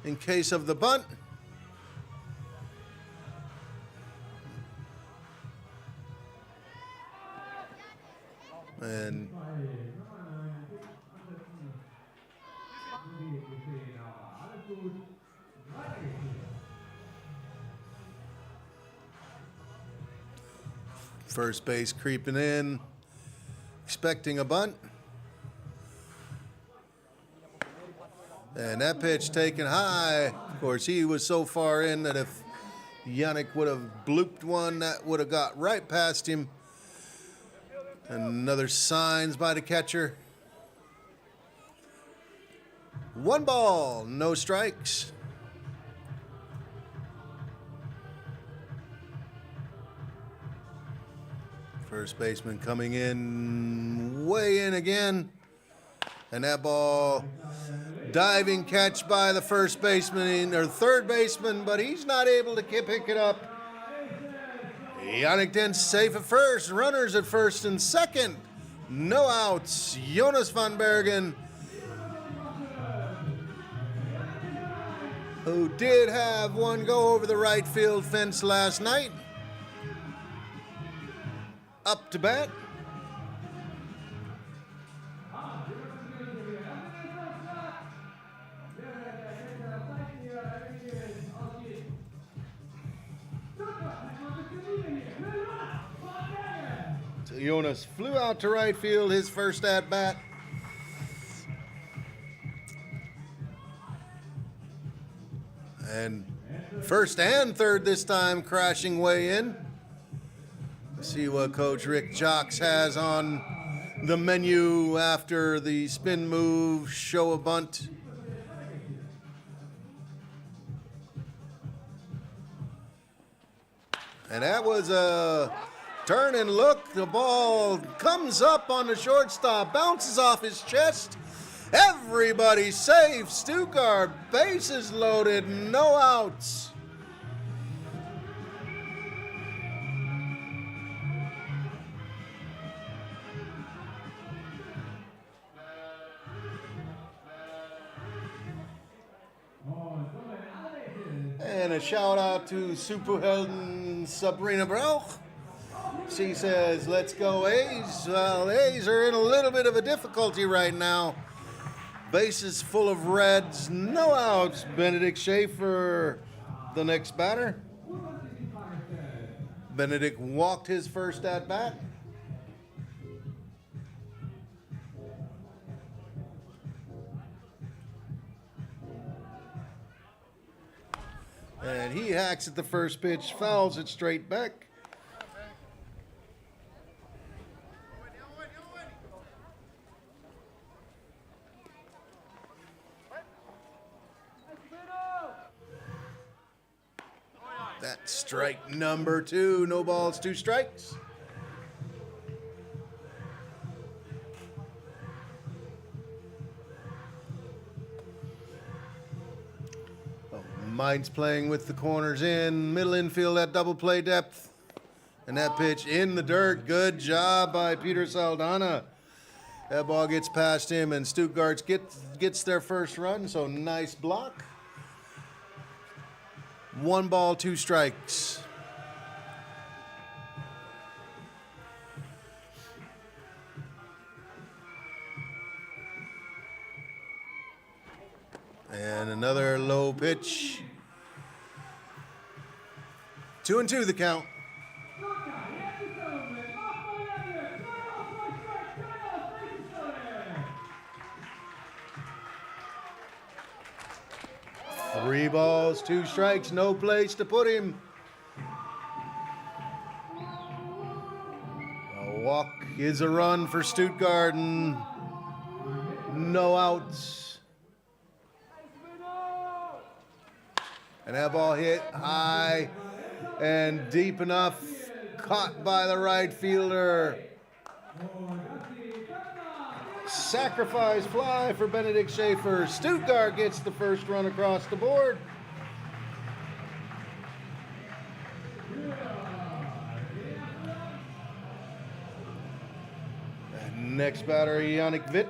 Speaker 1: in case of the bunt. And first base creeping in, expecting a bunt. And that pitch taken high. Of course, he was so far in that if Yannick would have blooped one, that would have got right past him. Another signs by the catcher. 1 ball, no strikes. First baseman coming in, way in again. And that ball, diving catch by the first baseman, or third baseman, but he's not able to pick it up. Yannick Dentz safe at first, runners at first and second. No outs. Jonas van Bergen who did have one go over the right field fence last night, up to bat. So Jonas flew out to right field, his first at bat. And first and third this time, crashing way in. Let's see what Coach Rick Jocks has on the menu after the spin move, show a bunt. And that was a turn and look. The ball comes up on the shortstop, bounces off his chest. Everybody safe. Stuttgart, bases loaded, no outs. And a shout out to Superhelden Sabrina Brauch. She says, let's go A's. Well, A's are in a little bit of a difficulty right now. Bases full of reds, no outs. Benedict Schaefer, the next batter. Benedict walked his first at bat. And he hacks at the first pitch, fouls it straight back. That's strike number 2. No balls, 2 strikes. Mainz playing with the corners in, middle infield at double play depth. And that pitch in the dirt. Good job by Peter Saldana. That ball gets past him, and Stuttgart gets their first run, so nice block. 1 ball, 2 strikes. And another low pitch. 2-2 the count. Three balls, 2 strikes, no place to put him. A walk is a run for Stuttgart and no outs. And that ball hit high and deep enough, caught by the right fielder. Sacrifice fly for Benedict Schaefer. Stuttgart gets the first run across the board. And next batter, Yannick Witt.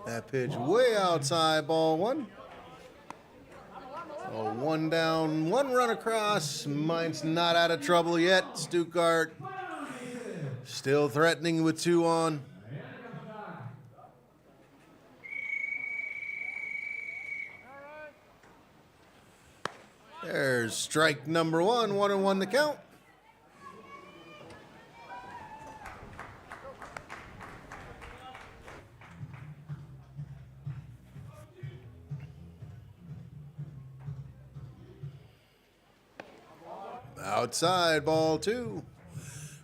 Speaker 1: That pitch way outside, ball 1. So 1 down, 1 run across. Mainz not out of trouble yet. Stuttgart still threatening with 2 on. There's strike number 1, 1-1 the count. Outside, ball 2.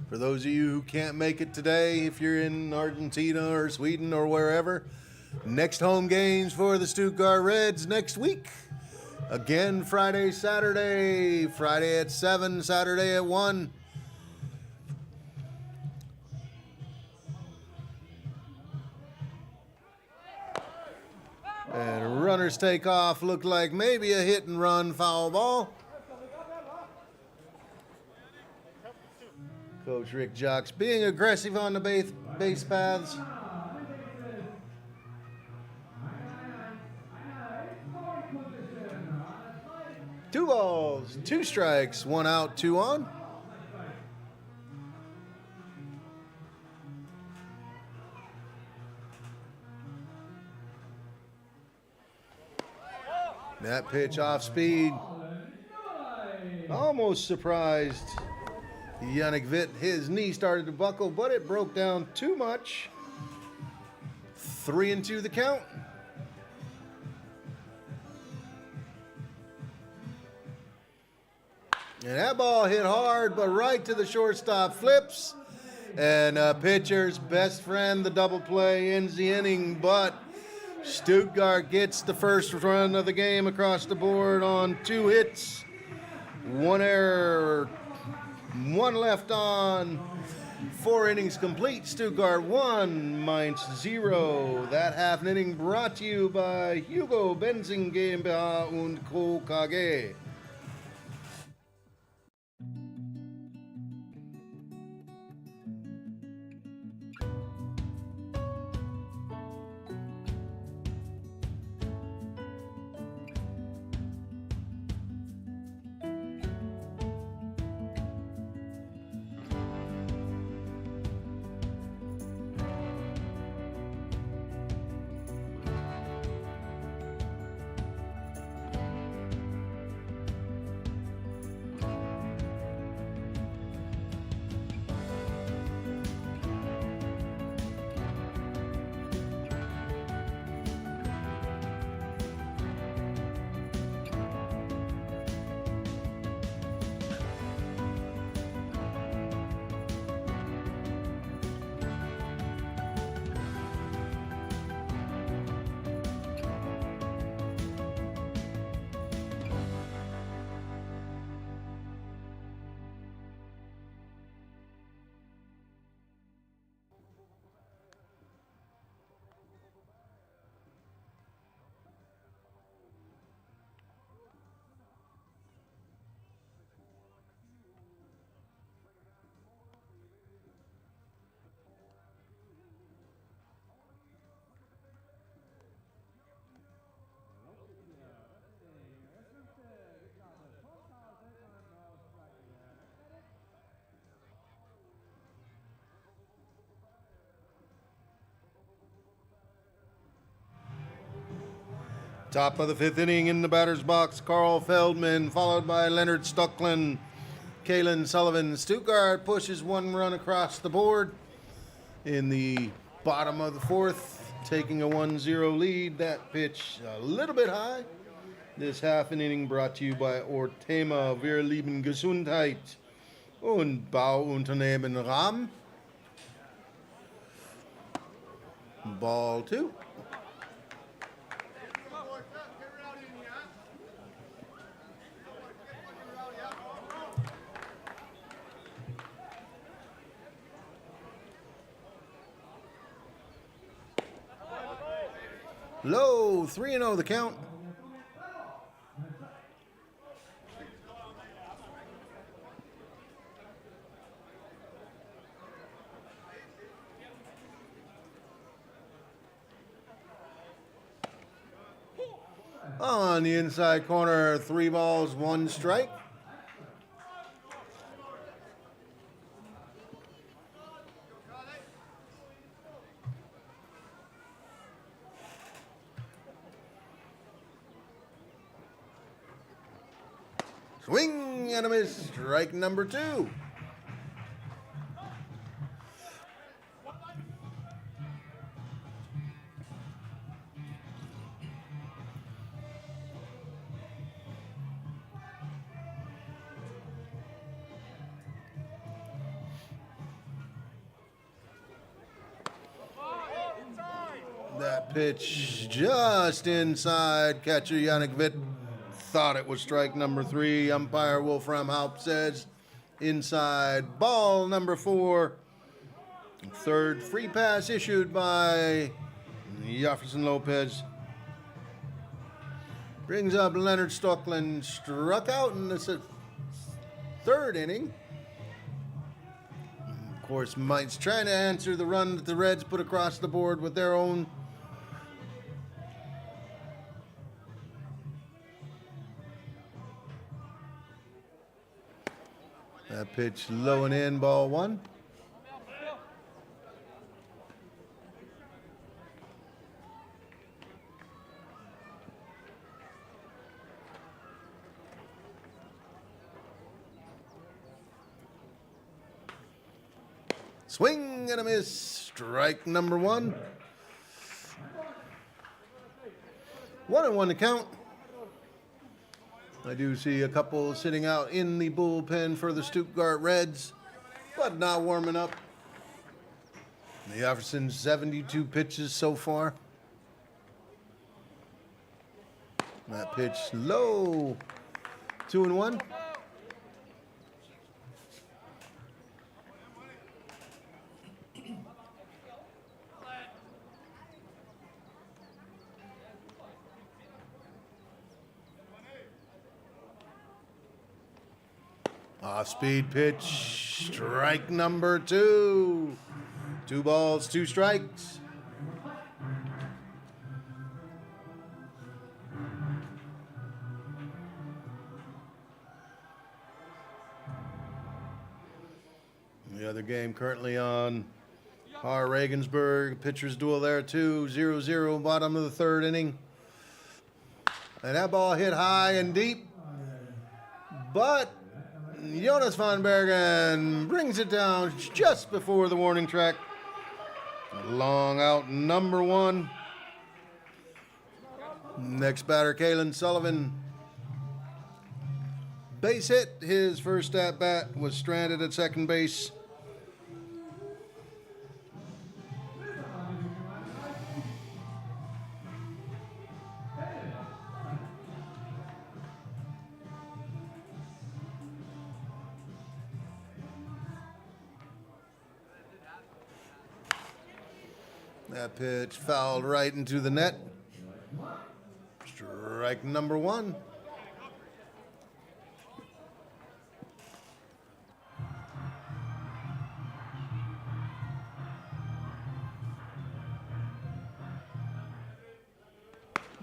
Speaker 1: For those of you who can't make it today, if you're in Argentina or Sweden or wherever, next home games for the Stuttgart Reds next week. Again, Friday, Saturday. Friday at 7, Saturday at 1. And runners take off. Looked like maybe a hit and run foul ball. Coach Rick Jocks being aggressive on the base paths. Two balls, two strikes, one out, two on. That pitch off speed. Almost surprised Yannick Witt. His knee started to buckle, but it broke down too much. 3-2 the count. And that ball hit hard, but right to the shortstop. Flips. And pitcher's best friend, the double play, ends the inning, but Stuttgart gets the first run of the game across the board on 2 hits, 1 error, 1 left on, 4 innings complete. Stuttgart 1, Mainz 0. That half an inning brought to you by Hugo Benzing GmbH und Co. KG. Top of the 5th inning in the batter's box, Carl Feldman, followed by Leonard Stucklin, Kalen Sullivan. Stuttgart pushes 1 run across the board in the bottom of the 4th, taking a 1-0 lead. That pitch a little bit high. This half an inning brought to you by Ortema, Wir lieben Gesundheit und Bauunternehmen Rahm. Ball 2. Low, 3-0 the count. On the inside corner, 3 balls, 1 strike. Swing and a miss, strike number 2. That pitch just inside. Catcher Yannick Witt thought it was strike number 3. Umpire Wolfram Haupt says inside. Ball number 4. Third free pass issued by Jefferson Lopez. Brings up Leonard Stockland, struck out in the third inning. Of course, Mainz trying to answer the run that the Reds put across the board with their own. That pitch low and in, ball one. Swing and a miss. Strike number one. 1-1 to count. I do see a couple sitting out in the bullpen for the Stuttgart Reds, but not warming up. The Jefferson 72 pitches so far. That pitch low. 2-1. Off-speed pitch, strike number two. 2 balls, 2 strikes. The other game currently on Har Regensburg. Pitchers duel there too. 0-0 bottom of the third inning. And that ball hit high and deep. But Jonas van Bergen brings it down just before the warning track. Long out number one. Next batter, Kalen Sullivan. Base hit. His first at bat was stranded at second base. That pitch fouled right into the net. Strike number one.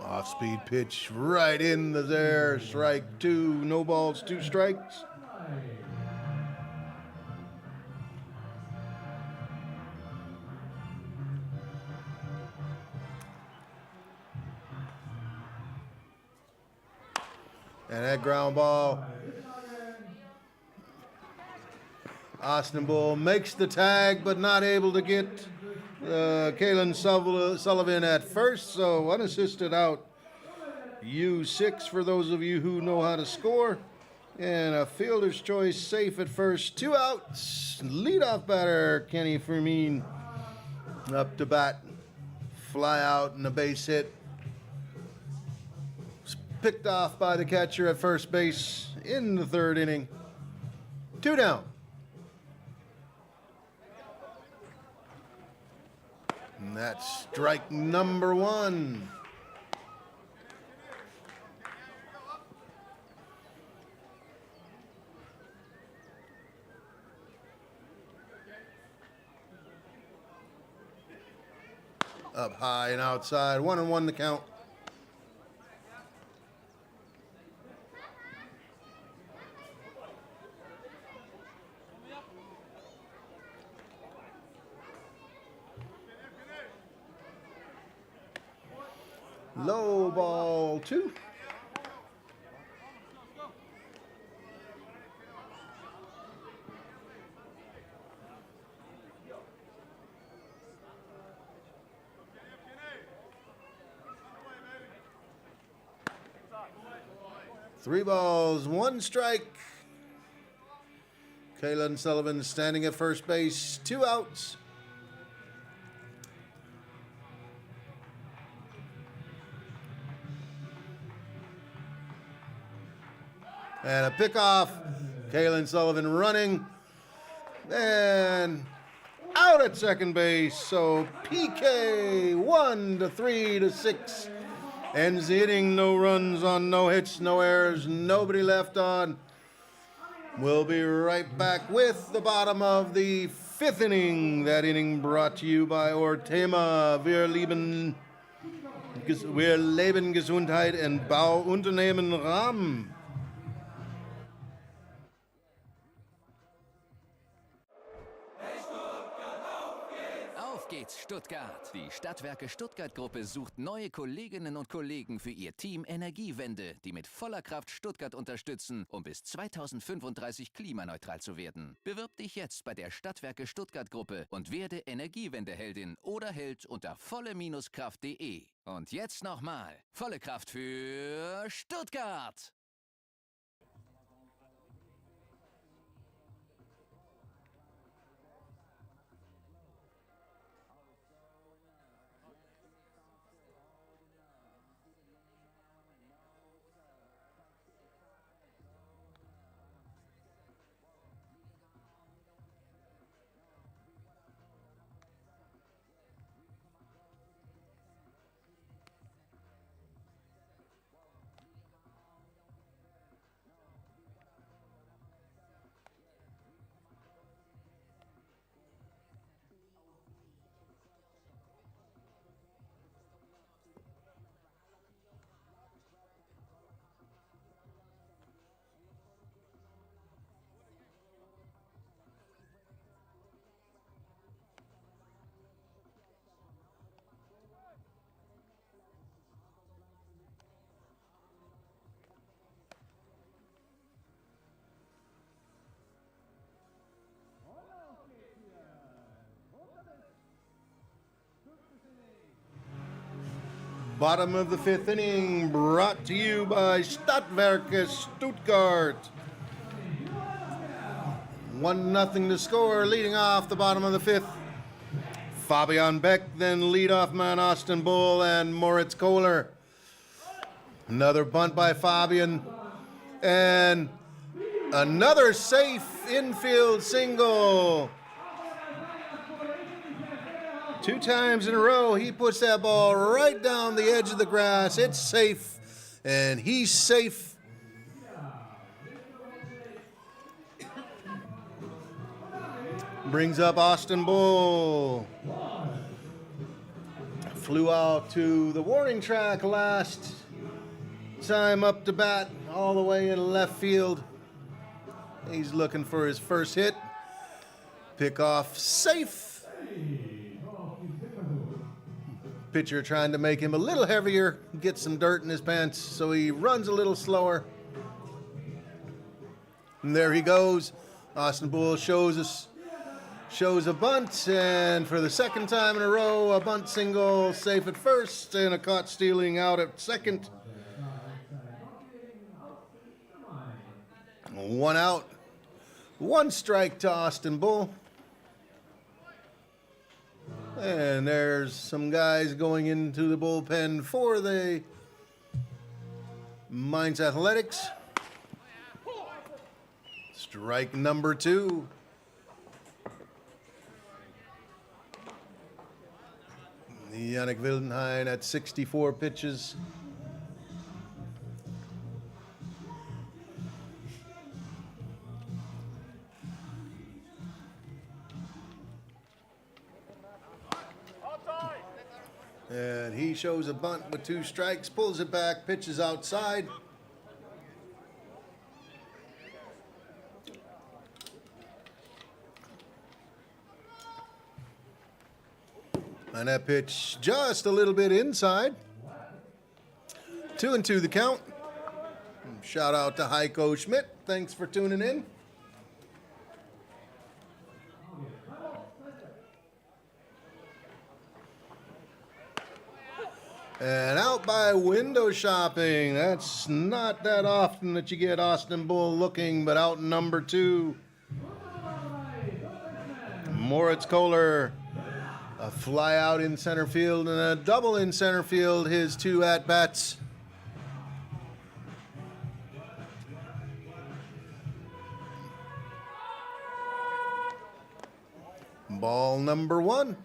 Speaker 1: Off-speed pitch right in the there. Strike two. No balls, 2 strikes. And that ground ball. Austin Bull makes the tag, but not able to get Kalen Sullivan at first, so unassisted out. U6 for those of you who know how to score. And a fielder's choice safe at first. 2 outs. Leadoff batter Kenny Fermin up to bat. Fly out and a base hit. Picked off by the catcher at first base in the third inning. 2 down. And that's strike number one. Up high and outside. 1-1 to count. Low ball 2. Three balls, 1 strike. Kalen Sullivan standing at first base, 2 outs. And a pickoff. Kalen Sullivan running. And out at second base. So PK 1-3-6 Ends the inning, no runs on no hits, no errors, nobody left on. We'll be right back with the bottom of the fifth inning. That inning brought to you by Ortema. Wir leben Gesundheit und Bauunternehmen Rahm.
Speaker 2: Auf geht's, Stuttgart! Die Stadtwerke Stuttgart-Gruppe sucht neue Kolleginnen und Kollegen für ihr Team Energiewende, die mit voller Kraft Stuttgart unterstützen, um bis 2035 klimaneutral zu werden. Bewirb dich jetzt bei der Stadtwerke Stuttgart-Gruppe und werde Energiewendeheldin oder Held unter volle-kraft.de. Und jetzt nochmal, volle Kraft für Stuttgart!
Speaker 1: Bottom of the fifth inning brought to you by Stadtwerke Stuttgart. 1-0 to score, leading off the bottom of the fifth. Fabian Beck, then leadoff man Austin Bull and Moritz Kohler. Another bunt by Fabian, and another safe infield single. 2 times in a row, he puts that ball right down the edge of the grass. It's safe, and he's safe. Brings up Austin Bull. Flew out to the warning track last time up to bat, all the way in left field. He's looking for his first hit. Pickoff safe. Pitcher trying to make him a little heavier, get some dirt in his pants, so he runs a little slower. And there he goes. Austin Bull shows a bunt, and for the second time in a row, a bunt single, safe at first, and a caught stealing out at second. 1 out, 1 strike to Austin Bull. And there's some guys going into the bullpen for the Mainz Athletics. Strike number 2. Yannick Wildenhain at 64 pitches. And he shows a bunt with 2 strikes, pulls it back, pitches outside. And that pitch just a little bit inside. 2-2 the count. Shout out to Heiko Schmidt. Thanks for tuning in. And out by window shopping. That's not that often that you get Austin Bull looking, but out number 2. Moritz Kohler. A fly out in center field and a double in center field, his 2 at-bats. Ball number 1.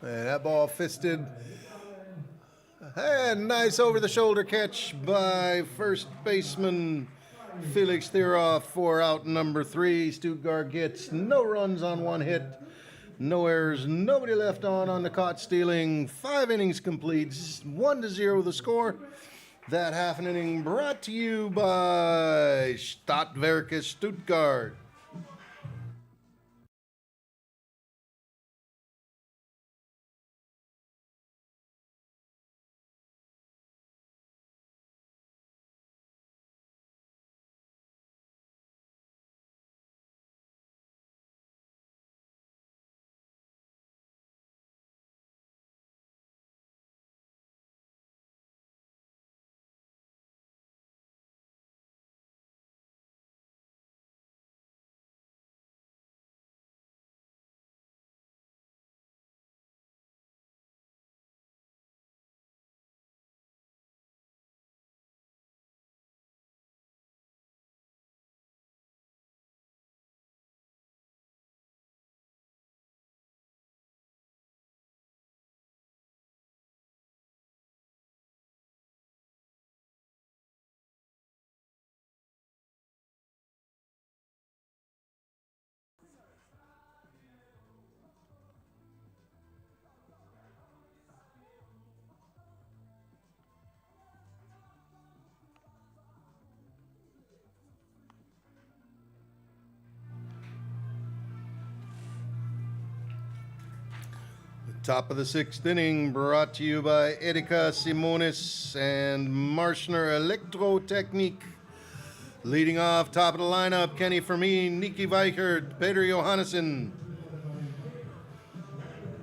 Speaker 1: And that ball fisted. And nice over-the-shoulder catch by first baseman Felix Theroff for out number 3. Stuttgart gets no runs on 1 hit. No errors, nobody left on the caught stealing. 5 innings complete, 1-0 the score. That half an inning brought to you by Stadtwerke Stuttgart. Top of the 6th inning brought to you by Erika Simonis and Marschner Elektrotechnik. Leading off, top of the lineup, Kenny Fermin, Niki Weichert, Peter Johannesson.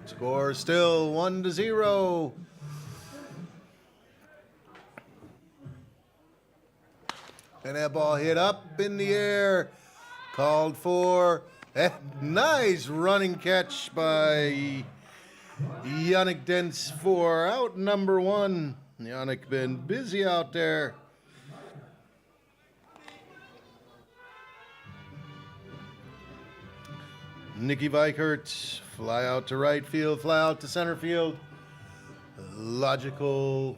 Speaker 1: Score still 1-0. And that ball hit up in the air. Called for a nice running catch by Yannick Dentz for out number 1. Yannick been busy out there. Niki Weichert, fly out to right field, fly out to center field. Logical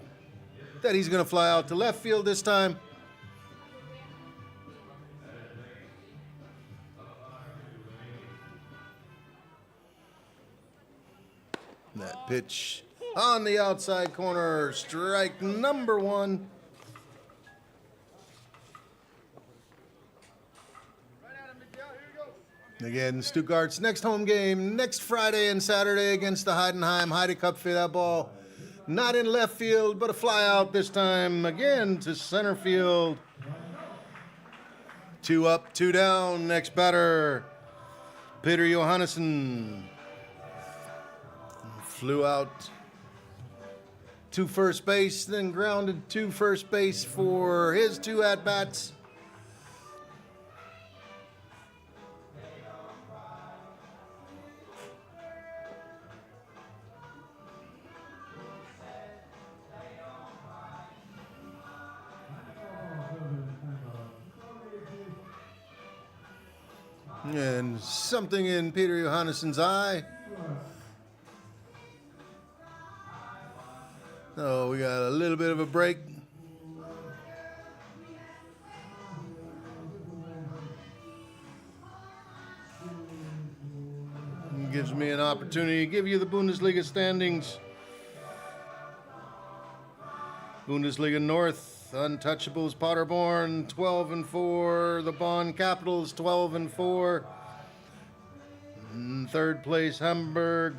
Speaker 1: that he's going to fly out to left field this time. That pitch on the outside corner, strike number 1. Again, Stuttgart's next home game next Friday and Saturday against the Heidenheim Heide Cup for that ball. Not in left field, but a fly out this time again to center field. 2 up, 2 down. Next batter, Peter Johannesson. Flew out to first base, then grounded to first base for his 2 at-bats. And something in Peter Johannesson's eye. So we got a little bit of a break. It gives me an opportunity to give you the Bundesliga standings. Bundesliga North, Untouchables Paderborn 12-4. The Bonn Capitals 12-4. In 3rd place Hamburg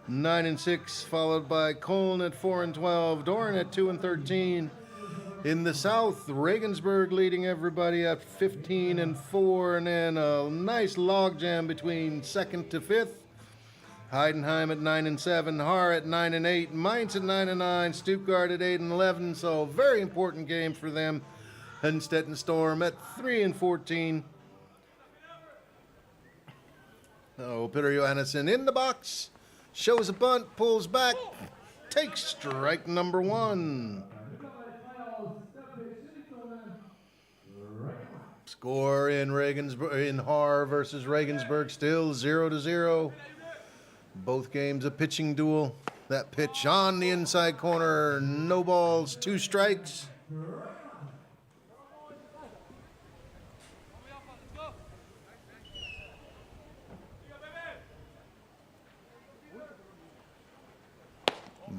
Speaker 1: 9-6, followed by Köln at 4-12, Dorn at 2-13. In the South, Regensburg leading everybody at 15-4, and then a nice logjam between 2nd to 5th. Heidenheim at 9-7, Haar at 9-8, Mainz at 9-9, Stuttgart at 8-11. So very important game for them. Henstetten Storm at 3-14. Oh, Peter Johannesson in the box. Shows a bunt, pulls back, takes strike number 1. Score in Regensburg, in Haar versus Regensburg, still 0-0. Both games a pitching duel. That pitch on the inside corner, no balls, 2 strikes.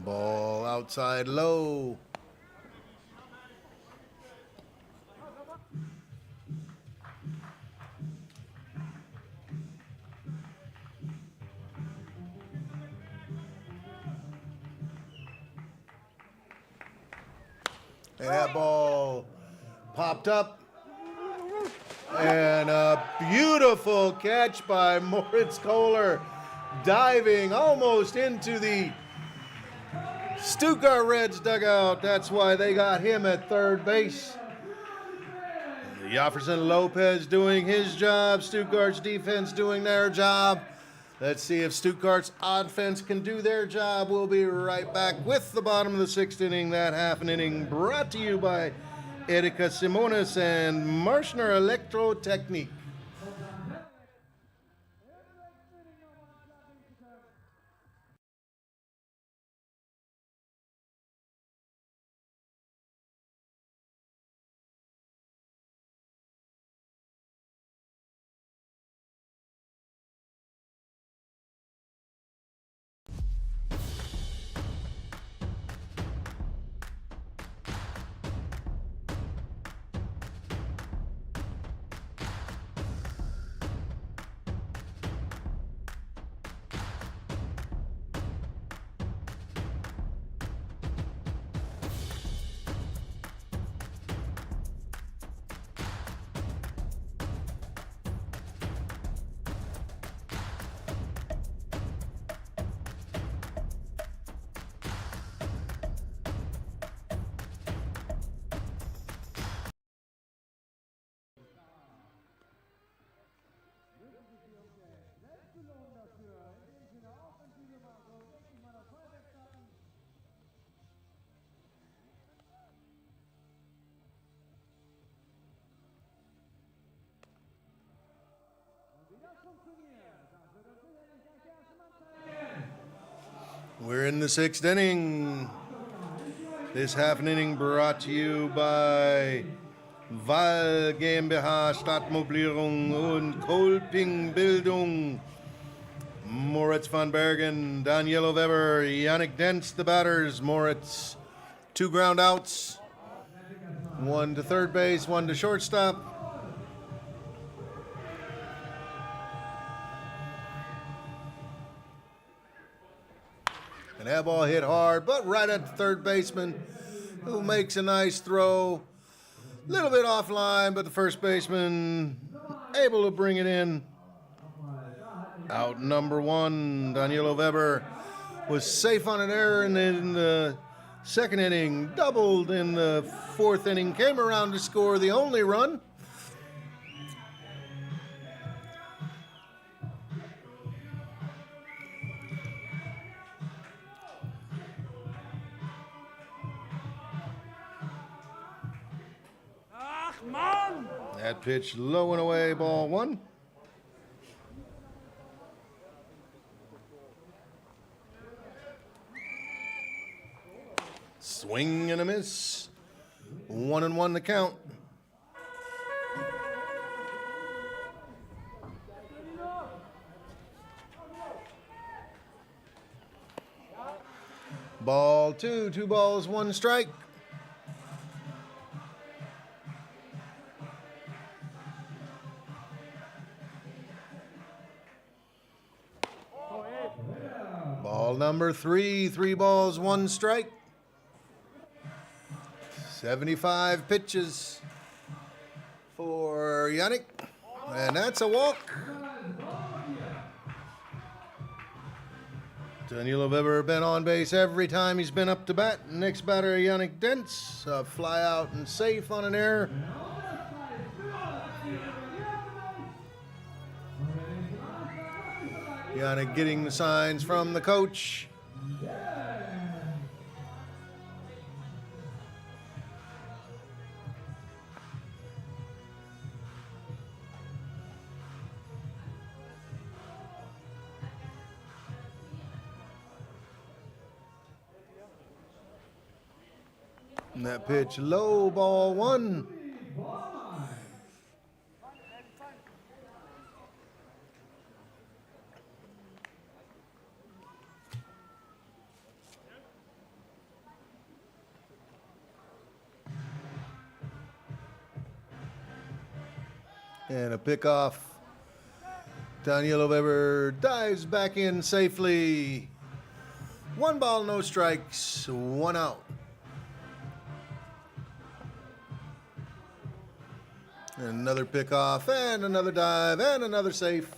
Speaker 1: Ball outside low. And that ball popped up. And a beautiful catch by Moritz Kohler, diving almost into the Stuttgart Reds dugout. That's why they got him at third base. Jefferson Lopez doing his job. Stuttgart's defense doing their job. Let's see if Stuttgart's offense can do their job. We'll be right back with the bottom of the 6th inning. That half an inning brought to you by Erika Simonis and Marschner Elektrotechnik. We're in the 6th inning. This half an inning brought to you by Wahl GmbH, Stadtmobilierung und Kolpingbildung. Moritz van Bergen, Danielo Weber, Yannick Dentz, the batters. Moritz, 2 ground outs, 1 to third base, 1 to shortstop. And that ball hit hard, but right at the third baseman, who makes a nice throw. A little bit offline, but the first baseman able to bring it in. Out number 1, Danielo Weber was safe on an error in the 2nd inning, doubled in the 4th inning, came around to score the only run. That pitch low and away, ball 1. Swing and a miss. 1-1 the count. Ball 2, 2 balls, 1 strike. Ball number 3, 3 balls, 1 strike. 75 pitches for Yannick, and that's a walk. Danielo Weber been on base every time he's been up to bat. Next batter, Yannick Dentz, fly out and safe on an error. Yannick getting the signs from the coach. And that pitch low, ball one. And a pickoff. Daniel Weber dives back in safely. 1 ball, no strikes, 1 out. And another pickoff, and another dive, and another safe.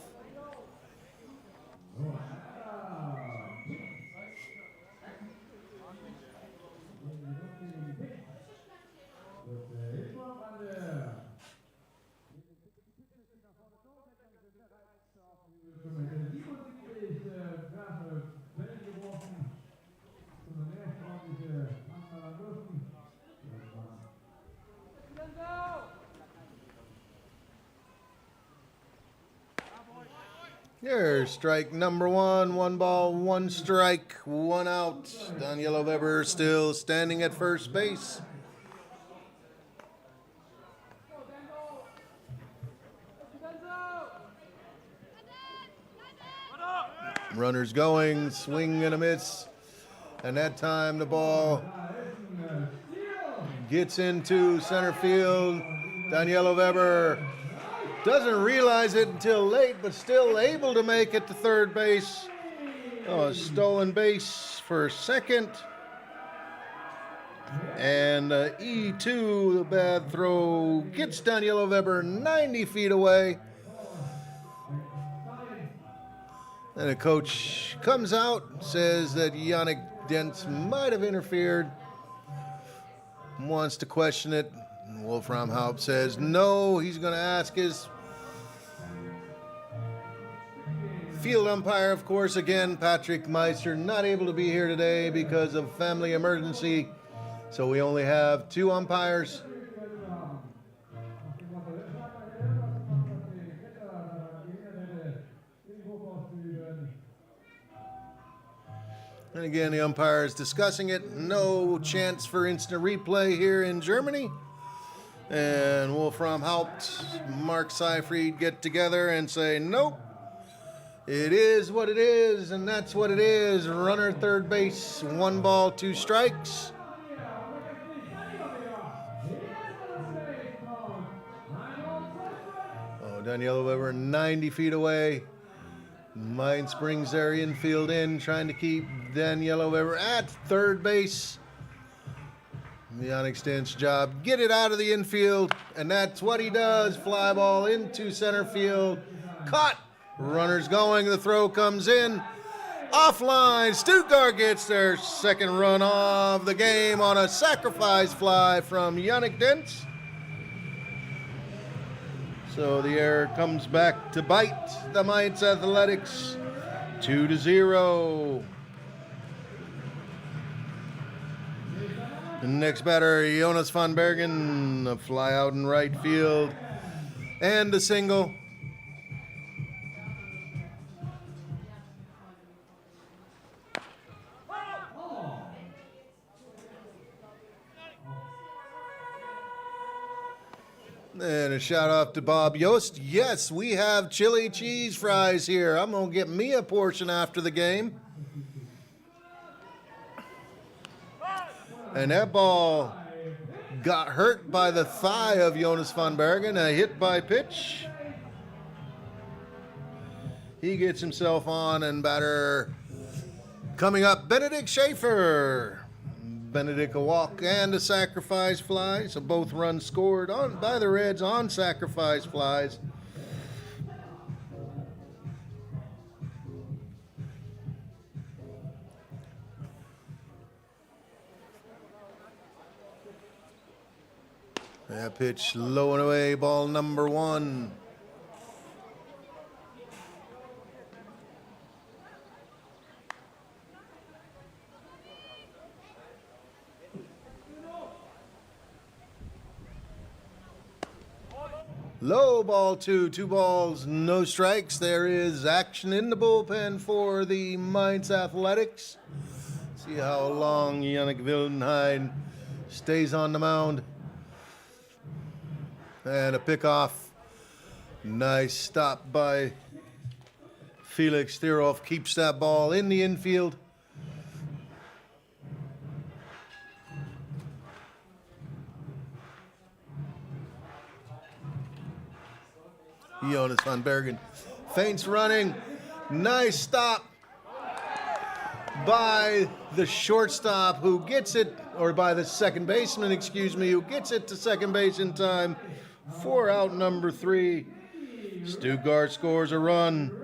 Speaker 1: Here's strike number 1. 1 ball, 1 strike, 1 out. Daniel Weber still standing at first base. Runners going, swing and a miss. And that time the ball gets into center field. Daniel Weber doesn't realize it until late, but still able to make it to third base. Oh, stolen base for second. And E2, the bad throw, gets Daniel Weber 90 feet away. And the coach comes out, says that Yannick Dentz might have interfered, wants to question it. Wolfram Haupt says no, he's going to ask his field umpire, of course, again, Patrick Meister, not able to be here today because of family emergency. So we only have 2 umpires. And again, the umpire is discussing it. No chance for instant replay here in Germany. And Wolfram Haupt, Mark Seyfried get together and say, nope, it is what it is, and that's what it is. Runner third base, 1 ball, 2 strikes. Oh, Daniel Weber 90 feet away. Mainz brings their infield in, trying to keep Daniel Weber at third base. Yannick Stentz's job, get it out of the infield, and that's what he does. Fly ball into center field. Caught. Runners going, the throw comes in. Offline, Stuttgart gets their second run of the game on a sacrifice fly from Yannick Dentz. So the error comes back to bite the Mainz Athletics, 2-0. The next batter, Jonas van Bergen, a fly out in right field, and a single. And a shout out to Bob Yost. Yes, we have chili cheese fries here. I'm going to get me a portion after the game. And that ball got hurt by the thigh of Jonas van Bergen, a hit by pitch. He gets himself on, and batter coming up, Benedict Schaefer. Benedict a walk and a sacrifice fly, so both runs scored on by the Reds on sacrifice flies. That pitch low and away, ball number 1. Low, ball 2, 2 balls, no strikes. There is action in the bullpen for the Mainz Athletics. See how long Yannick Wildenheim stays on the mound. And a pickoff. Nice stop by Felix Thieroff. Keeps that ball in the infield. Jonas van Bergen feints running. Nice stop by the shortstop who gets it, or by the second baseman, excuse me, who gets it to second base in time for out number 3. Stuttgart scores a run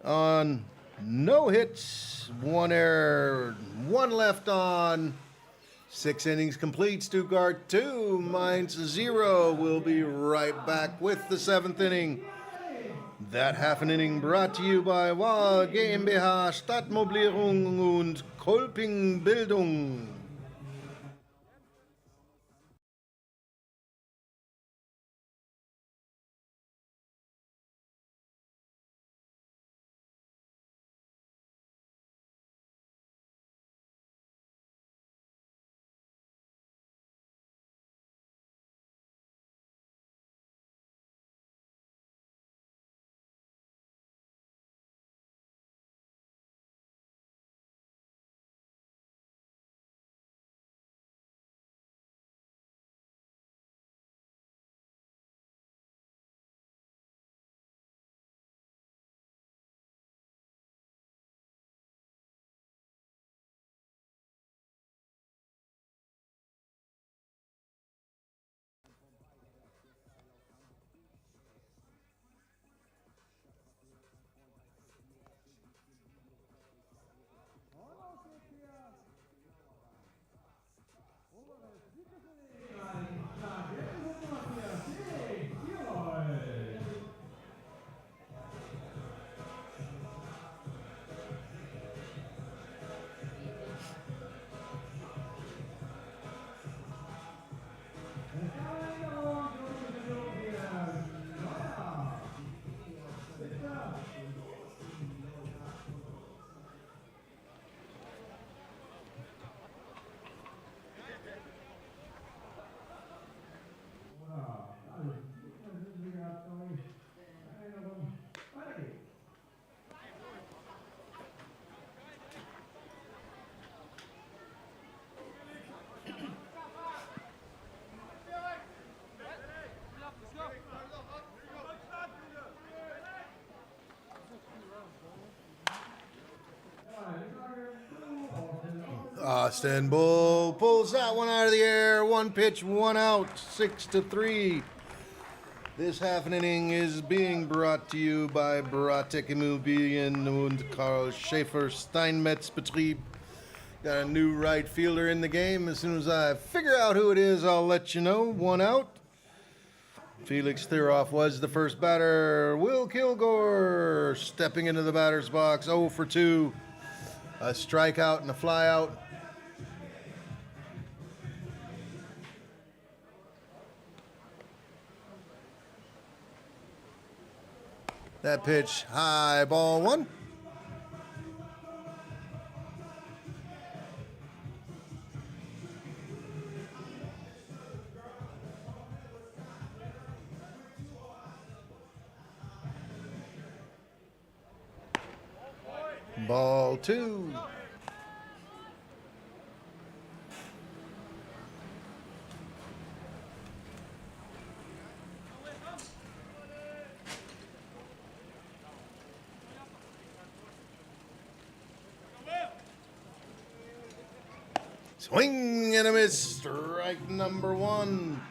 Speaker 1: on no hits, 1 error, 1 left on. 6 innings complete. Stuttgart 2, Mainz 0. We'll be right back with the 7th inning. That half an inning brought to you by Wahl GmbH, Stadtmobilierung und Kolping Bildung. Austin Bull pulls that one out of the air. 1 pitch, 1 out, 6-3. This half an inning is being brought to you by Bratek Immobilien und Karl Schäfer Steinmetz Betrieb. Got a new right fielder in the game. As soon as I figure out who it is, I'll let you know. 1 out. Felix Thieroff was the first batter. Will Kilgore stepping into the batter's box. 0 for 2. A strikeout and a flyout. That pitch, high, ball 1. Ball 2. Swing and a miss. Strike number 1.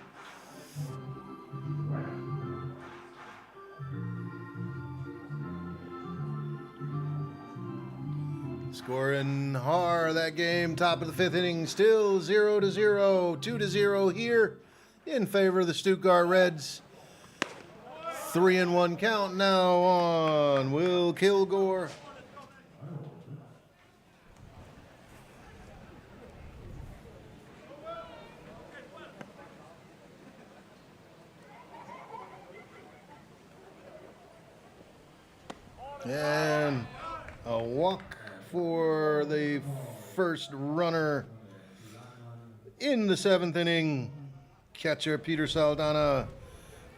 Speaker 1: Scoring hard that game. Top of the 5th inning. Still 0-0. 2-0 here in favor of the Stuttgart Reds. 3-1 count now on Will Kilgore. And a walk for the first runner In the seventh inning, catcher Peter Saldana,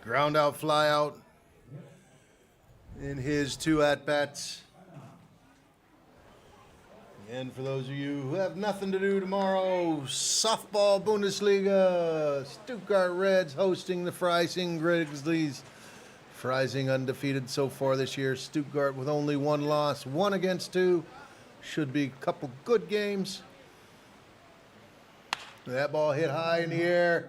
Speaker 1: ground out, fly out in his 2 at-bats. And for those of you who have nothing to do tomorrow, softball Bundesliga, Stuttgart Reds hosting the Freising Grizzlies. Freising undefeated so far this year. Stuttgart with only 1 loss, 1 against 2. Should be a couple good games. That ball hit high in the air.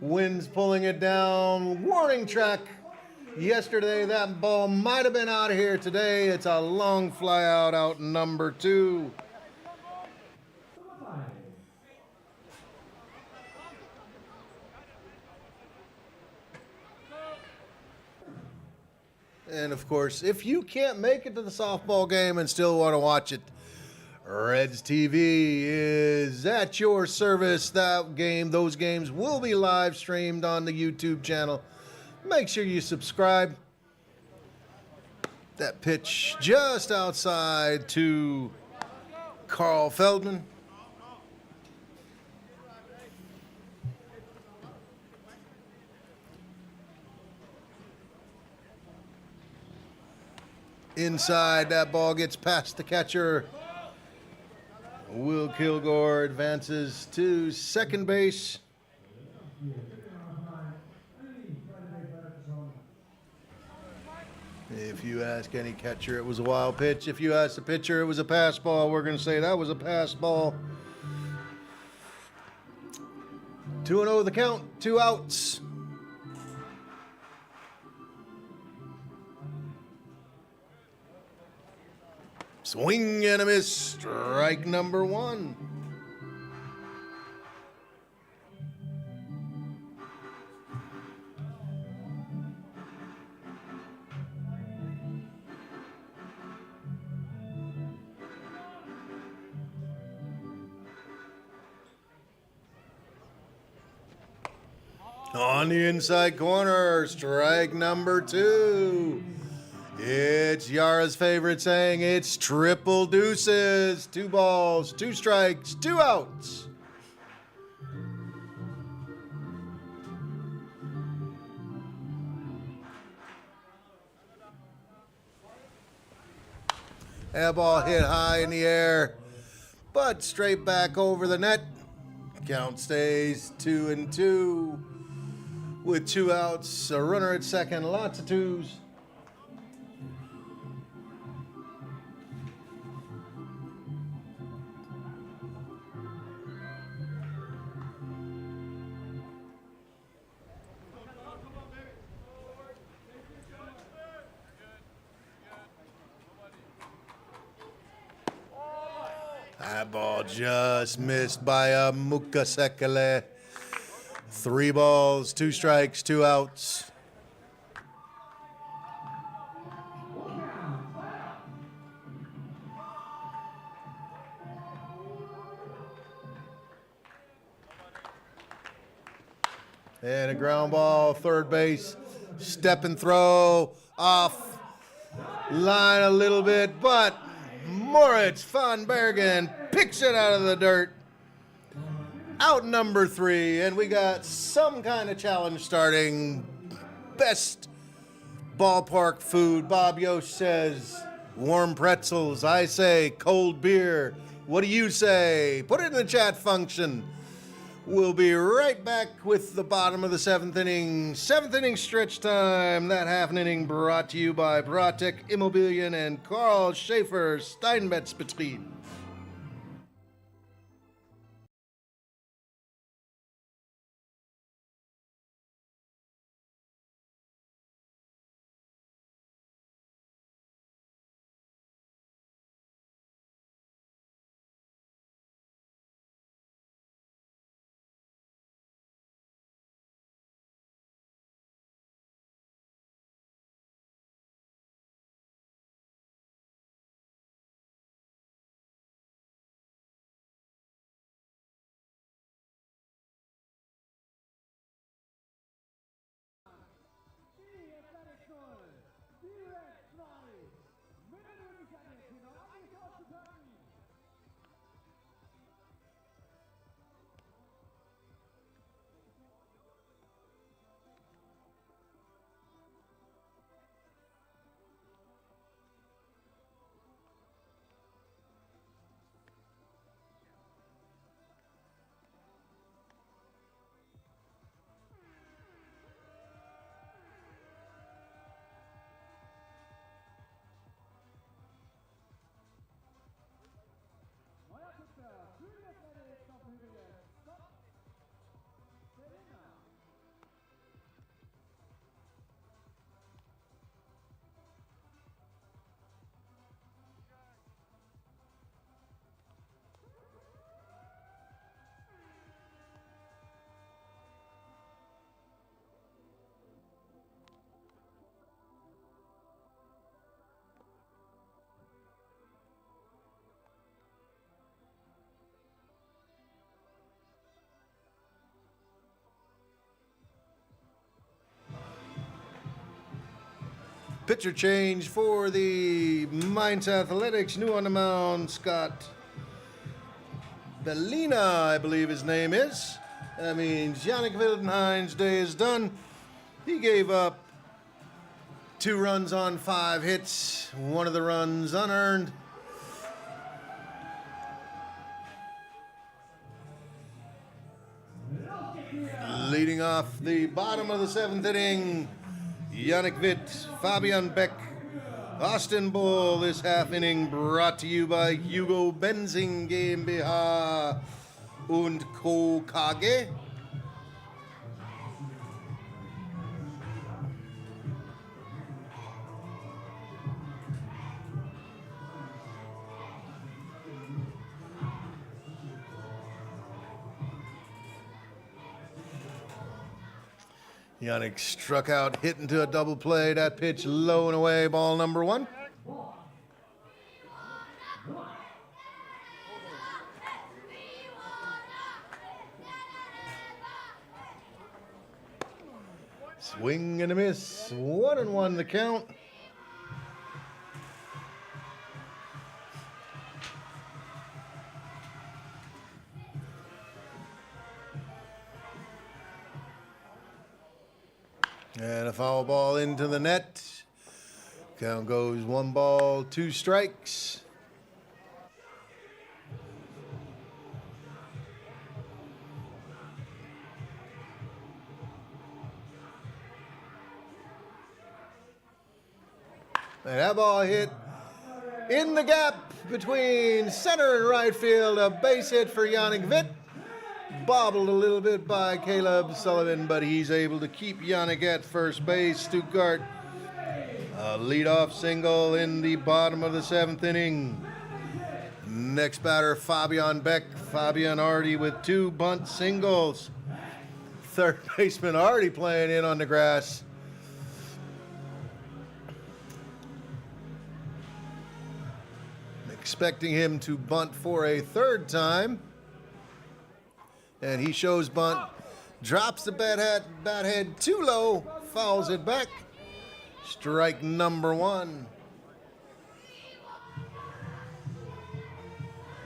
Speaker 1: Wind's pulling it down. Warning track. Yesterday, that ball might have been out of here. Today, it's a long fly out number 2. And of course, if you can't make it to the softball game and still want to watch it, Reds TV is at your service. Those games will be live streamed on the YouTube channel. Make sure you subscribe. That pitch just outside to Carl Feldman. Inside, that ball gets past the catcher. Will Kilgore advances to second base. If you ask any catcher, it was a wild pitch. If you ask the pitcher, it was a pass ball. We're going to say that was a pass ball. 2-0 the count, 2 outs. Swing and a miss, strike number 1. On the inside corner, strike number 2. It's Yara's favorite saying, it's triple deuces. 2 balls, 2 strikes, 2 outs. That ball hit high in the air, but straight back over the net. Count stays 2-2 with 2 outs, a runner at second, lots of 2s. That ball just missed by a Mukasekele. 3 balls, 2 strikes, 2 outs. And a ground ball, third base, step and throw, off line a little bit, but Moritz van Bergen picks it out of the dirt. Out number 3, and we got some kind of challenge starting. Best ballpark food. Bob Yost says warm pretzels. I say cold beer. What do you say? Put it in the chat function. We'll be right back with the bottom of the 7th inning. 7th inning stretch time. That half an inning brought to you by Bratek Immobilien and Karl Schaefer Steinmetzbetrieb. Pitcher change for the Mainz Athletics. New on the mound, Scott Bellina, I believe his name is. That means Yannick Wildenhein's day is done. He gave up 2 runs on 5 hits, one of the runs unearned. Leading off the bottom of the 7th inning, Yannick Witt, Fabian Beck, Austin Bull. This half inning brought to you by Hugo Benzing GmbH und Co. KG. Yannick struck out, hit into a double play. That pitch low and away, ball number 1. Swing and a miss. 1-1 the count. And a foul ball into the net. Count goes 1 ball, 2 strikes. And that ball hit in the gap between center and right field. A base hit for Yannick Witt. Bobbled a little bit by Caleb Sullivan, but he's able to keep Yannick at first base. Stuttgart, a leadoff single in the bottom of the 7th inning. Next batter, Fabian Beck. Fabian already with 2 bunt singles. Third baseman already playing in on the grass. Expecting him to bunt for a 3rd time. And he shows bunt, drops the bat head too low, fouls it back. Strike number 1.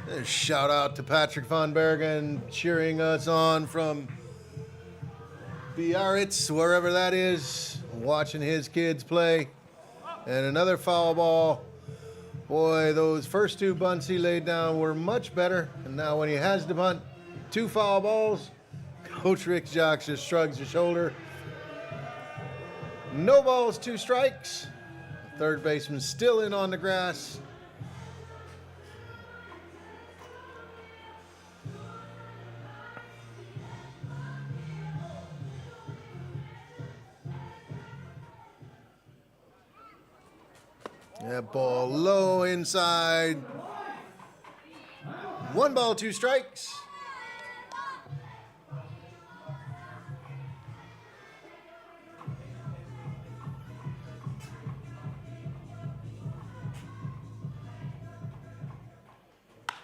Speaker 1: A shout out to Patrick Van Bergen cheering us on from Biarritz, wherever that is, watching his kids play. And another foul ball. Boy, those first 2 bunts he laid down were much better. And now when he has to bunt, 2 foul balls, Coach Rick Jocks just shrugs his shoulder. No balls, 2 strikes. Third baseman still in on the grass. That ball low inside. 1 ball, 2 strikes.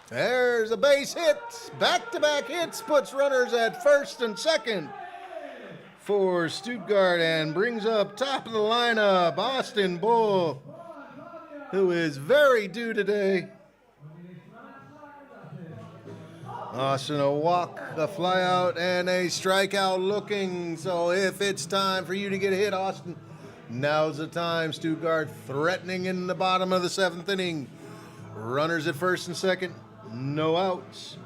Speaker 1: There's a base hit. Back-to-back hits puts runners at first and second for Stuttgart and brings up top of the lineup Austin Bull, who is very due today. Austin, a walk, a fly out, and a strikeout looking. So if it's time for you to get a hit, Austin, now's the time. Stuttgart threatening in the bottom of the 7th inning. Runners at first and second, no outs.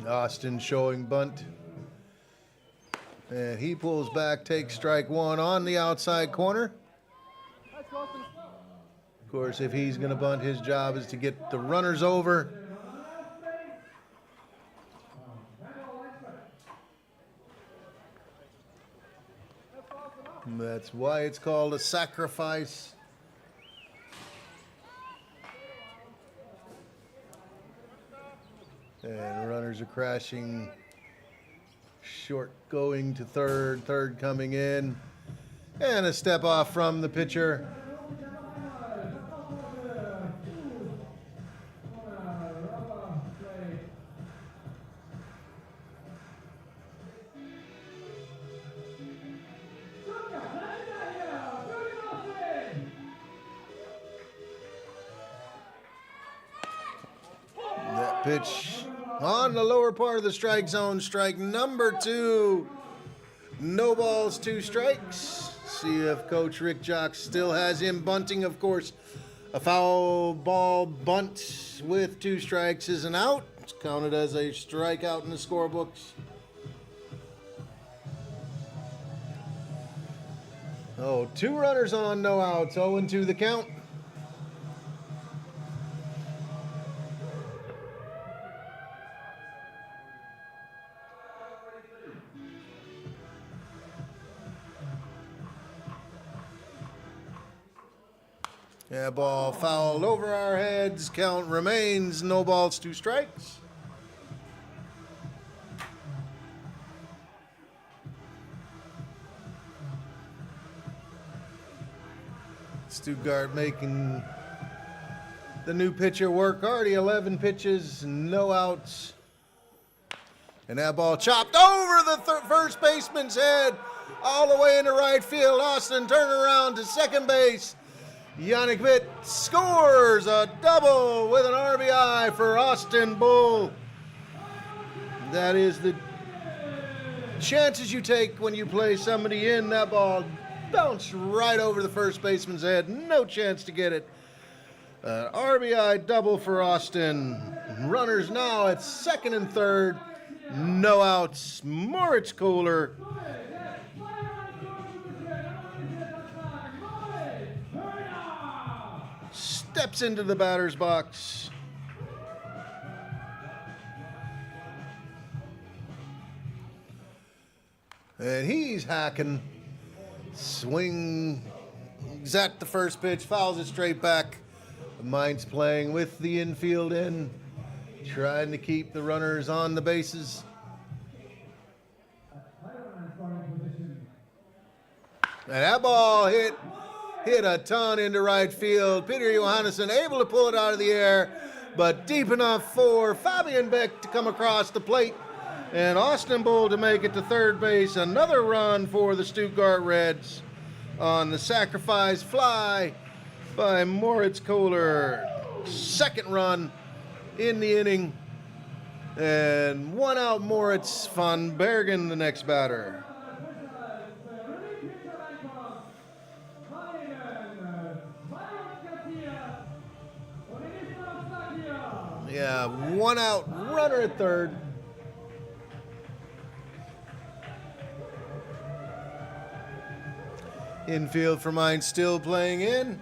Speaker 1: Austin showing bunt. And he pulls back, takes strike 1 on the outside corner. Of course, if he's going to bunt, his job is to get the runners over. That's why it's called a sacrifice. And runners are crashing. Short going to third, third coming in. And a step off from the pitcher. Pitch on the lower part of the strike zone. Strike number 2. No balls, 2 strikes. See if Coach Rick Jock still has him bunting. Of course, a foul ball bunt with 2 strikes is an out. It's counted as a strikeout in the scorebooks. Oh, 2 runners on, no outs. 0-2 the count. Yeah, ball fouled over our heads. Count remains no balls, 2 strikes. Stuttgart making the new pitcher work. Already 11 pitches, no outs. And that ball chopped over the first baseman's head all the way into right field. Austin turn around to second base. Yannick Witt scores a double with an RBI for Austin Bull. That is the chances you take when you play somebody in. That ball bounced right over the first baseman's head. No chance to get it. RBI double for Austin. Runners now at second and third. No outs. Moritz Kohler steps into the batter's box. And he's hacking. Swing at the first pitch, fouls it straight back. Mainz playing with the infield in, trying to keep the runners on the bases. And that ball hit a ton into right field. Peter Johannesson able to pull it out of the air, but deep enough for Fabian Beck to come across the plate. And Austin Bull to make it to third base. Another run for the Stuttgart Reds on the sacrifice fly by Moritz Kohler. Second run in the inning. And 1 out Moritz. Van Bergen the next batter. Yeah, 1 out, runner at third. Infield for Mainz still playing in.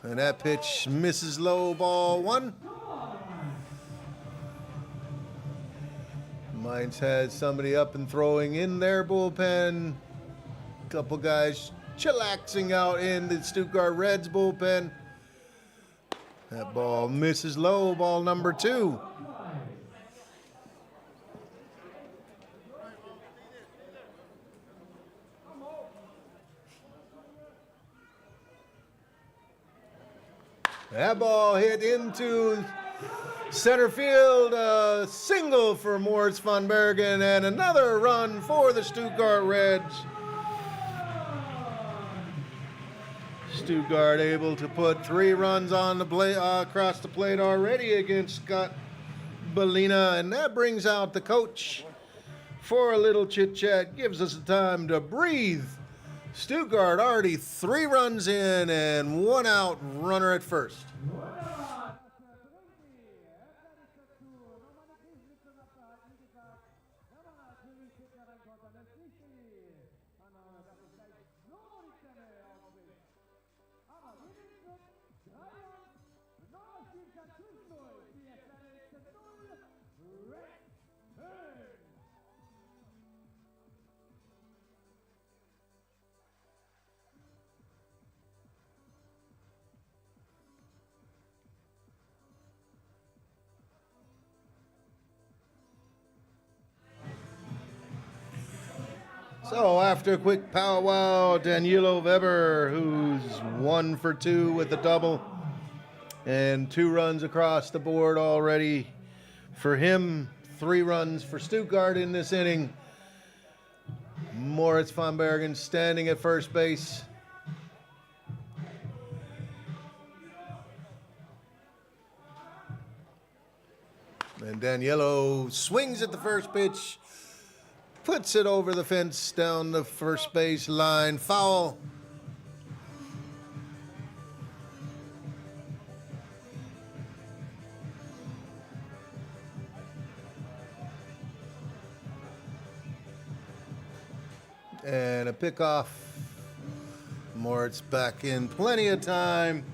Speaker 1: And that pitch misses low, ball 1. Mainz has somebody up and throwing in their bullpen. Couple guys chillaxing out in the Stuttgart Reds bullpen. That ball misses low, ball number 2. That ball hit into center field, a single for Moritz van Bergen, and another run for the Stuttgart Reds. Stuttgart able to put 3 runs on the plate, across the plate already against Scott Bellina, and that brings out the coach for a little chit-chat, gives us the time to breathe. Stuttgart already 3 runs in and 1 out, runner at first. So after a quick powwow, Danilo Weber, who's 1 for 2 with a double, and 2 runs across the board already for him. 3 runs for Stuttgart in this inning. Moritz van Bergen standing at first base. And Daniello swings at the first pitch, puts it over the fence down the first base line. Foul. And a pickoff. Moritz back in plenty of time.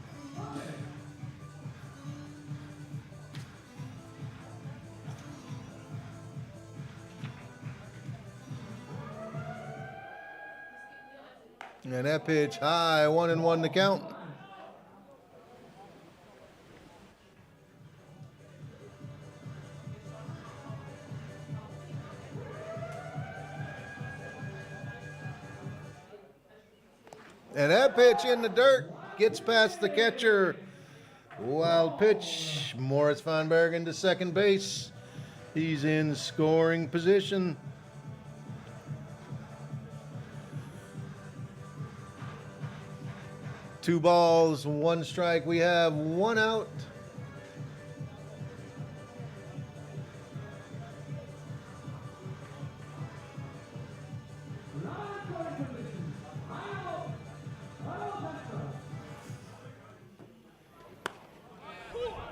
Speaker 1: And that pitch high, 1-1 to count. And that pitch in the dirt gets past the catcher. Wild pitch. Morris Van Bergen to second base. He's in scoring position. Two balls, one strike. We have one out.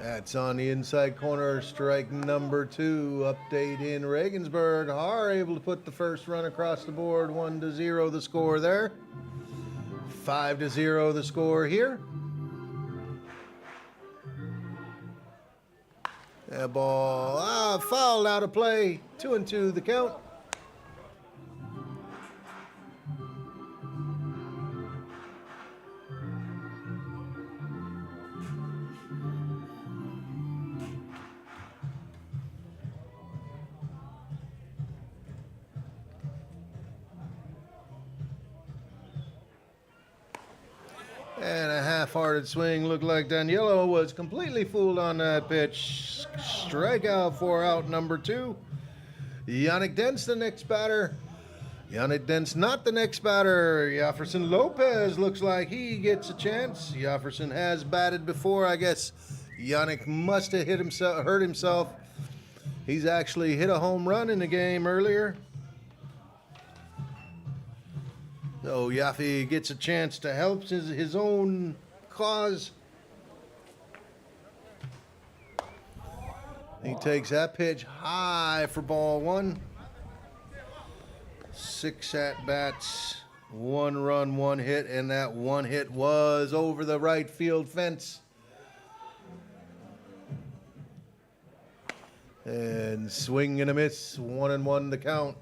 Speaker 1: That's on the inside corner, strike number 2. Update in Regensburg. Are able to put the first run across the board. 1-0 the score there. 5-0 the score here. That ball fouled out of play. 2-2 the count. And a half-hearted swing. Looked like Daniello was completely fooled on that pitch. Strikeout for out number 2. Yannick Dentz, the next batter. Yannick Dentz not the next batter. Jefferson Lopez looks like he gets a chance. Jefferson has batted before. I guess Yannick must have hurt himself. He's actually hit a home run in the game earlier. So Yaffe gets a chance to help his own cause. He takes that pitch high for ball 1. 6 at-bats, 1 run, 1 hit, and that 1 hit was over the right field fence. And swing and a miss, 1-1 the count.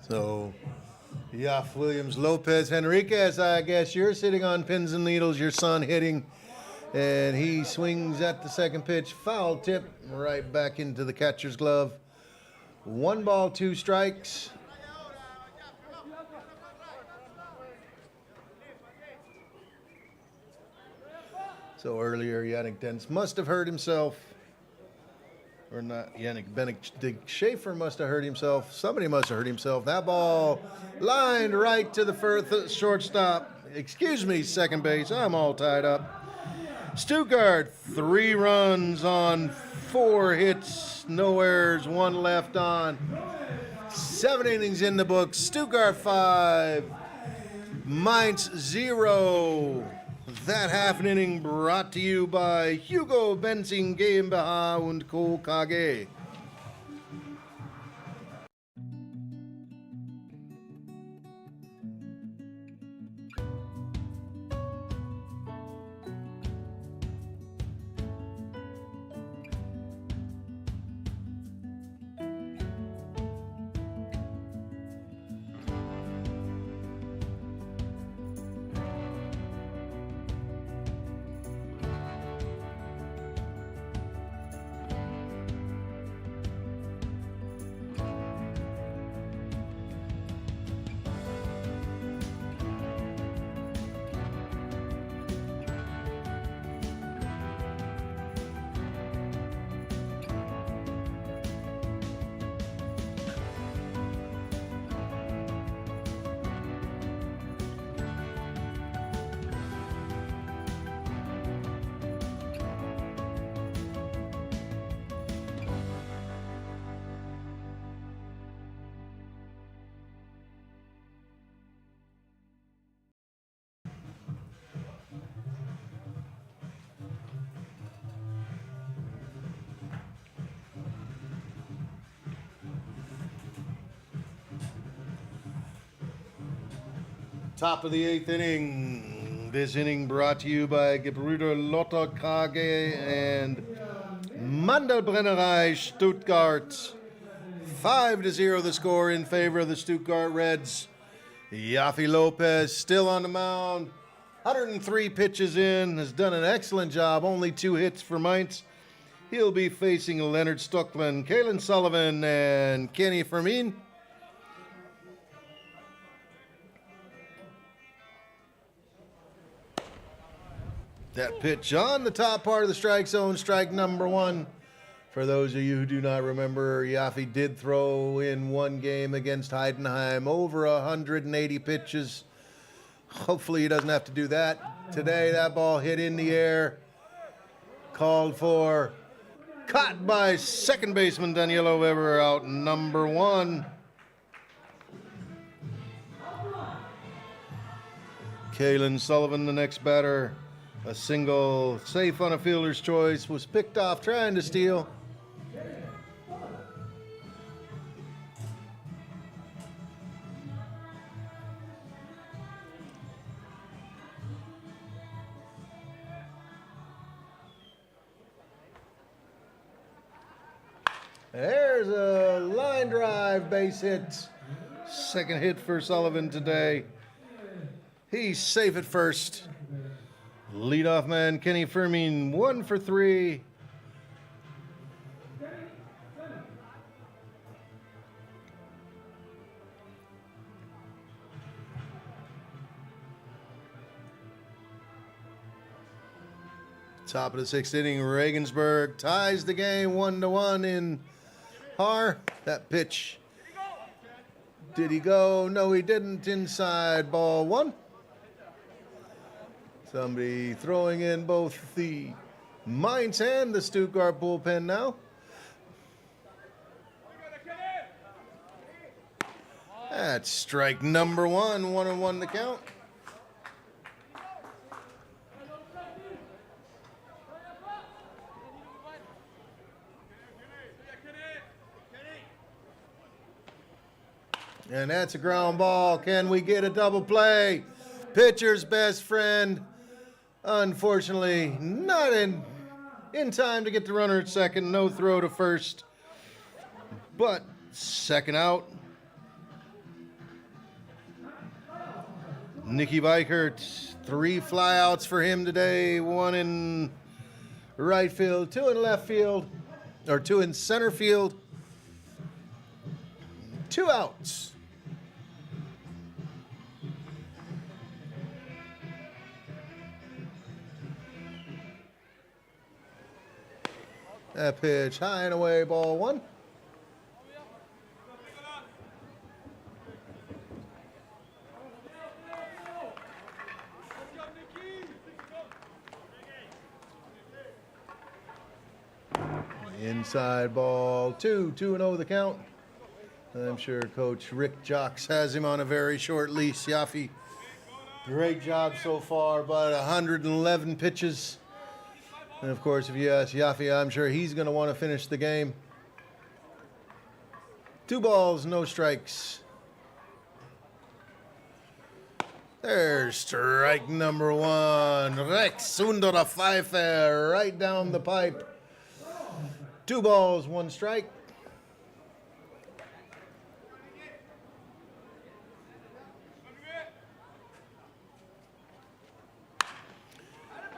Speaker 1: So, Yaf, Williams, Lopez, Henriquez, I guess you're sitting on pins and needles, your son hitting, and he swings at the second pitch, foul tip, right back into the catcher's glove. 1 ball, 2 strikes. So earlier, Yannick Dentz must have hurt himself. Or not, Yannick Schaefer must have hurt himself. Somebody must have hurt himself. That ball lined right to the first shortstop. Excuse me, second base. I'm all tied up. Stuttgart, 3 runs on 4 hits, no errors, 1 left on. 7 innings in the books. Stuttgart 5, Mainz 0. That half an inning brought to you by Hugo Benzing GmbH und Co. KG. Top of the 8th inning. This inning brought to you by Gebrüder Lotter Krage and Mandelbrennerei Stuttgart. 5-0 the score in favor of the Stuttgart Reds. Yafi Lopez still on the mound. 103 pitches in. Has done an excellent job. Only 2 hits for Mainz. He'll be facing Leonard Stuckland, Kalen Sullivan, and Kenny Fermin. That pitch on the top part of the strike zone, strike number 1. For those of you who do not remember, Yaffe did throw in one game against Heidenheim over 180 pitches. Hopefully he doesn't have to do that today. That ball hit in the air, called for, caught by second baseman Danielo Weber, out number 1. Kalen Sullivan, the next batter. A single, safe on a fielder's choice, was picked off trying to steal. There's a line drive, base hit. Second hit for Sullivan today. He's safe at first. Leadoff man Kenny Fermin, 1 for 3. Top of the 6th inning, Regensburg ties the game 1-1 in Har. That pitch. Did he go? No, he didn't. Inside, ball 1. Somebody throwing in both the Mainz and the Stuttgart bullpen now. That's strike number 1, 1-1 to count. And that's a ground ball. Can we get a double play? Pitcher's best friend. Unfortunately, not in time to get the runner at second. No throw to first. But second out. Nicky Weichert, 3 flyouts for him today. 1 in right field, 2 in left field, or 2 in center field. 2 outs. That pitch high and away, ball 1. Inside, ball 2, 2-0 the count. I'm sure Coach Rick Jocks has him on a very short leash. Yaffe, great job so far, but 111 pitches. And of course, if you ask Yaffe, I'm sure he's going to want to finish the game. 2 balls, no strikes. There's strike number 1. Rex under the Pfeiffer, right down the pipe. 2 balls, 1 strike.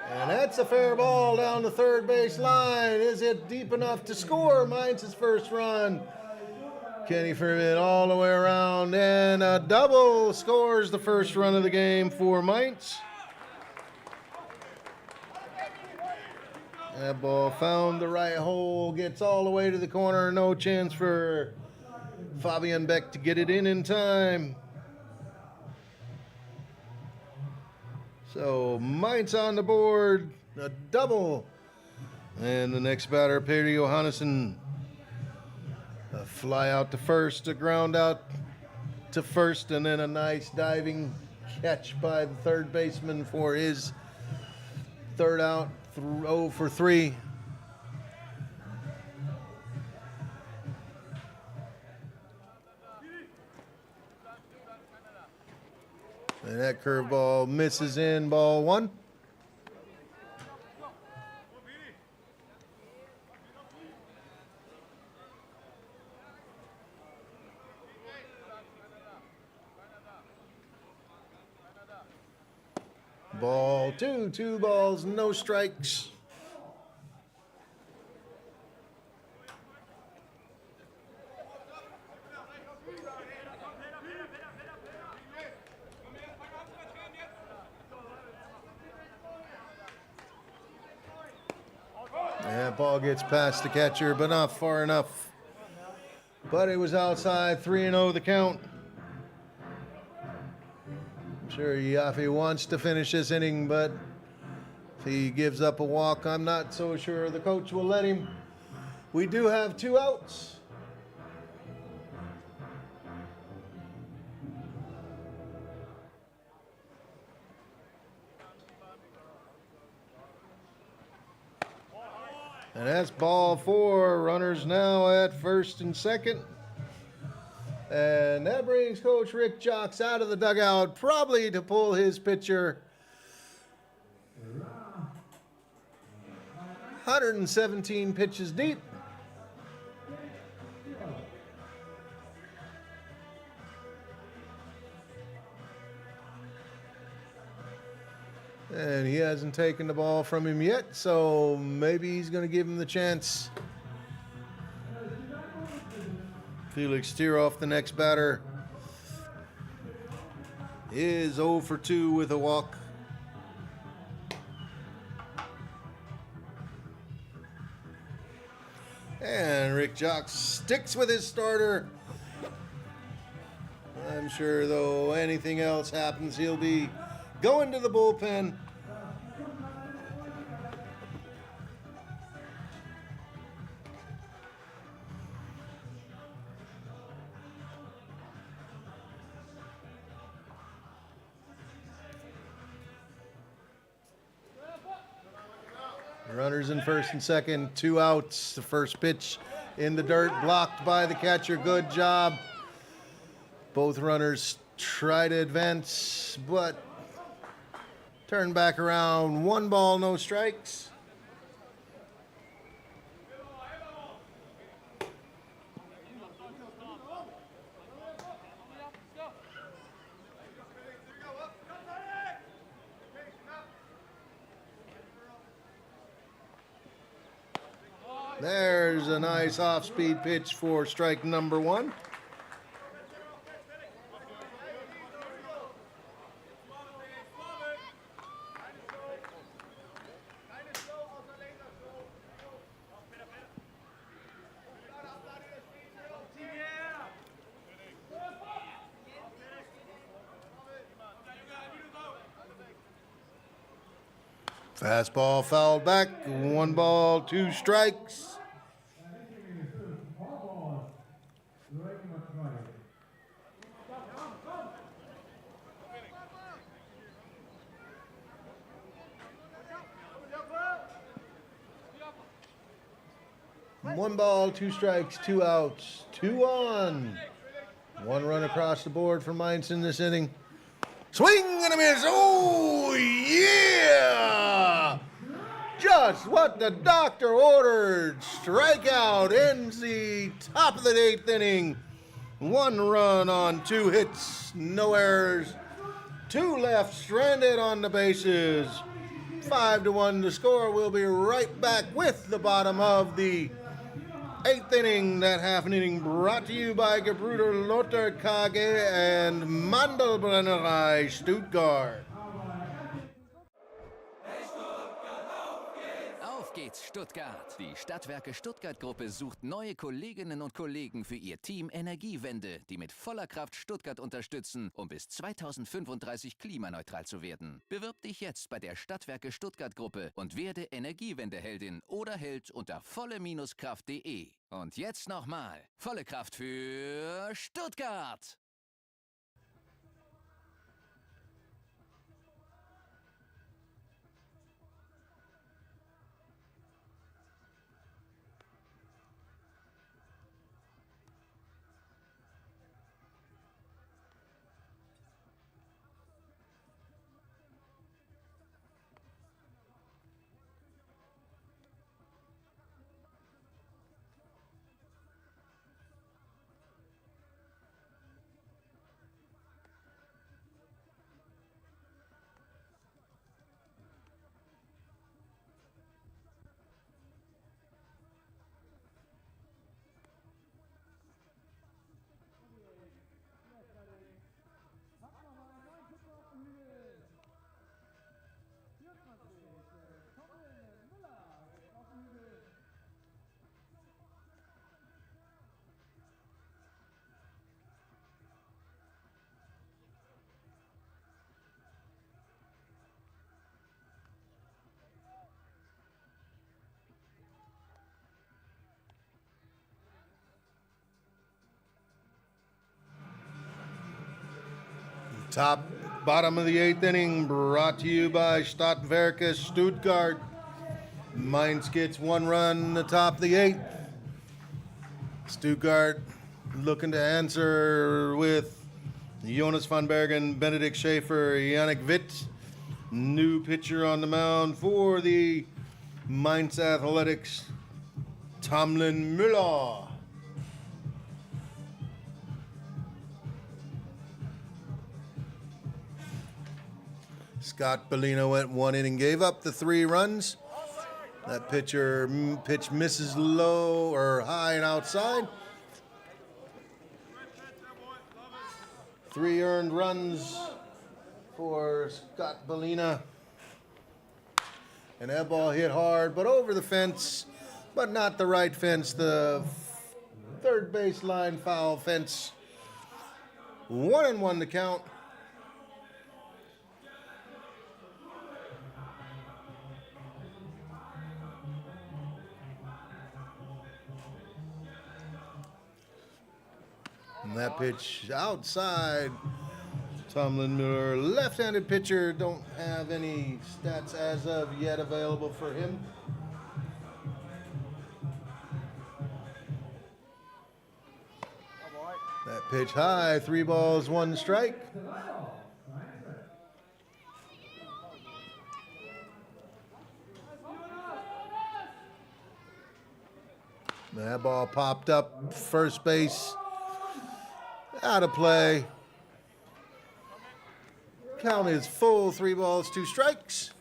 Speaker 1: And that's a fair ball down the third base line. Is it deep enough to score Mainz's first run? Kenny Fermin all the way around, and a double scores the first run of the game for Mainz. That ball found the right hole, gets all the way to the corner. No chance for Fabian Beck to get it in time. So Mainz on the board, a double. And the next batter, Peter Johannesson. A fly out to first, a ground out to first, and then a nice diving catch by the third baseman for his third out, 0 for 3. And that curveball misses in, ball one. Ball two, 2 balls, no strikes. That ball gets past the catcher, but not far enough. But it was outside, 3-0 the count. I'm sure Yaffe wants to finish this inning, but if he gives up a walk, I'm not so sure the coach will let him. We do have 2 outs. And that's ball 4. Runners now at first and second. And that brings Coach Rick Jocks out of the dugout, probably to pull his pitcher 117 pitches deep. And he hasn't taken the ball from him yet, so maybe he's going to give him the chance. Felix Tiroff, the next batter, is 0 for 2 with a walk. And Rick Jocks sticks with his starter. I'm sure, though, anything else happens, he'll be going to the bullpen. Runners in first and second, 2 outs. The first pitch in the dirt, blocked by the catcher. Good job. Both runners try to advance, but turn back around. 1 ball, no strikes. There's a nice off-speed pitch for strike number 1. Fastball fouled back. 1 ball, 2 strikes. One ball, 2 strikes, 2 outs, 2 on. 1 run across the board for Mainz in this inning. Swing and a miss. Oh, yeah! Just what the doctor ordered. Strikeout ends the top of the 8th inning. 1 run on 2 hits, no errors. 2 left, stranded on the bases. 5-1 the score. We'll be right back with the bottom of the 8th inning. That half an inning brought to you by Gebrüder Lothar Kage and Mandelbrennerei Stuttgart.
Speaker 2: Auf geht's, Stuttgart! Die Stadtwerke Stuttgart-Gruppe sucht neue Kolleginnen und Kollegen für ihr Team Energiewende, die mit voller Kraft Stuttgart unterstützen, um bis 2035 klimaneutral zu werden. Bewirb dich jetzt bei der Stadtwerke Stuttgart-Gruppe und werde Energiewendeheldin oder Held unter volle-kraft.de. Und jetzt nochmal, volle Kraft für Stuttgart!
Speaker 1: Bottom of the 8th inning, brought to you by Stadtwerke Stuttgart. Mainz gets 1 run in the top of the 8th. Stuttgart looking to answer with Jonas van Bergen, Benedict Schaefer, Yannick Witt. New pitcher on the mound for the Mainz Athletics, Tomlin Müller. Scott Bellino went 1 inning, gave up the 3 runs. That pitch misses low or high and outside. 3 earned runs for Scott Bellino. And that ball hit hard, but over the fence, but not the right fence, the third baseline foul fence. 1-1 to count. And that pitch outside. Tomlin Müller, left-handed pitcher, don't have any stats as of yet available for him. That pitch high, 3 balls, 1 strike. That ball popped up, first base, out of play. Count is full, 3 balls, 2 strikes.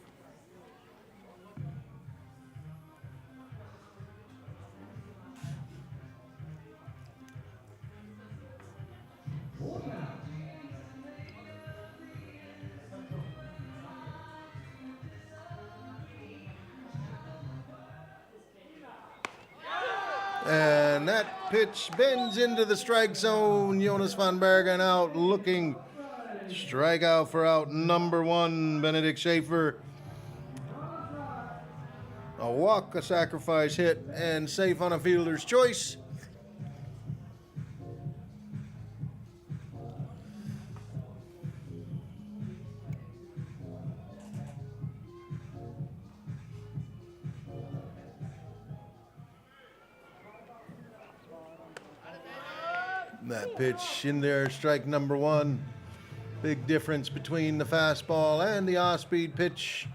Speaker 1: And that pitch bends into the strike zone. Jonas van Bergen out looking. Strikeout for out number 1, Benedict Schaefer. A walk, a sacrifice hit, and safe on a fielder's choice. That pitch in there, strike number 1. Big difference between the fastball and the off-speed pitch.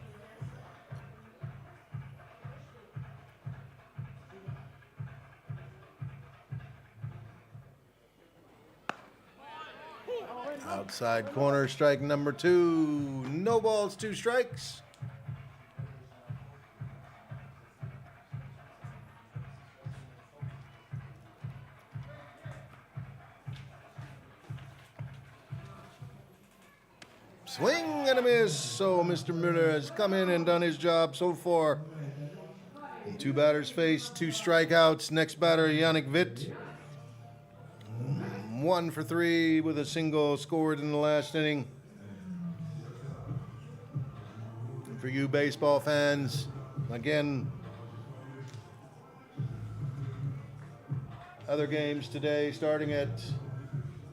Speaker 1: Outside corner, strike number 2. No balls, 2 strikes. Swing and a miss. So Mr. Müller has come in and done his job so far. And 2 batters faced, 2 strikeouts. Next batter, Yannick Witt. 1 for 3 with a single scored in the last inning. For you baseball fans, again, other games today starting at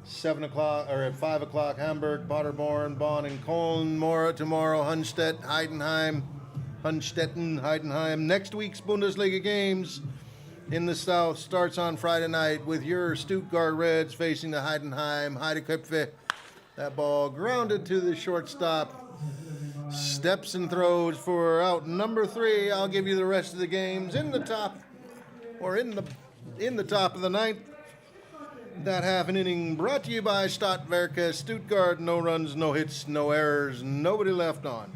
Speaker 1: 7 o'clock or at 5 o'clock. Hamburg, Paderborn, Bonn, and Köln. Tomorrow, Hunstetten, Heidenheim. Next week's Bundesliga games in the South starts on Friday night with your Stuttgart Reds facing the Heidenheim Heideköpfe. That ball grounded to the shortstop. Steps and throws for out number 3. I'll give you the rest of the games in the top of the 9th. That half an inning brought to you by Stadtwerke Stuttgart. No runs, no hits, no errors, nobody left on.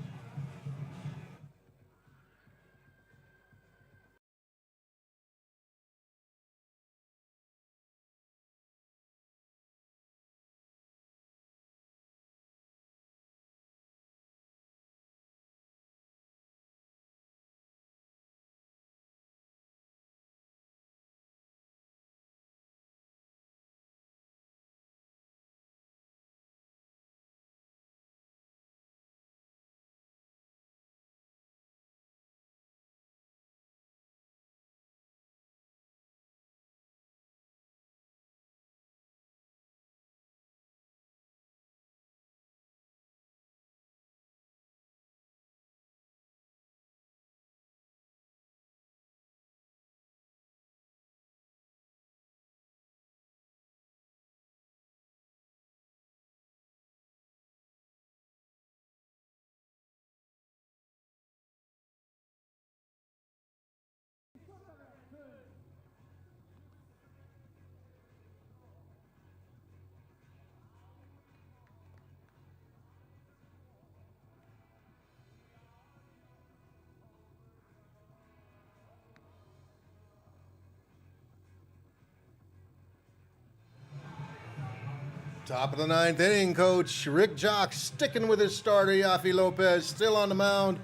Speaker 1: Top of the ninth inning, Coach Rick Jock sticking with his starter, Yafi Lopez, still on the mound.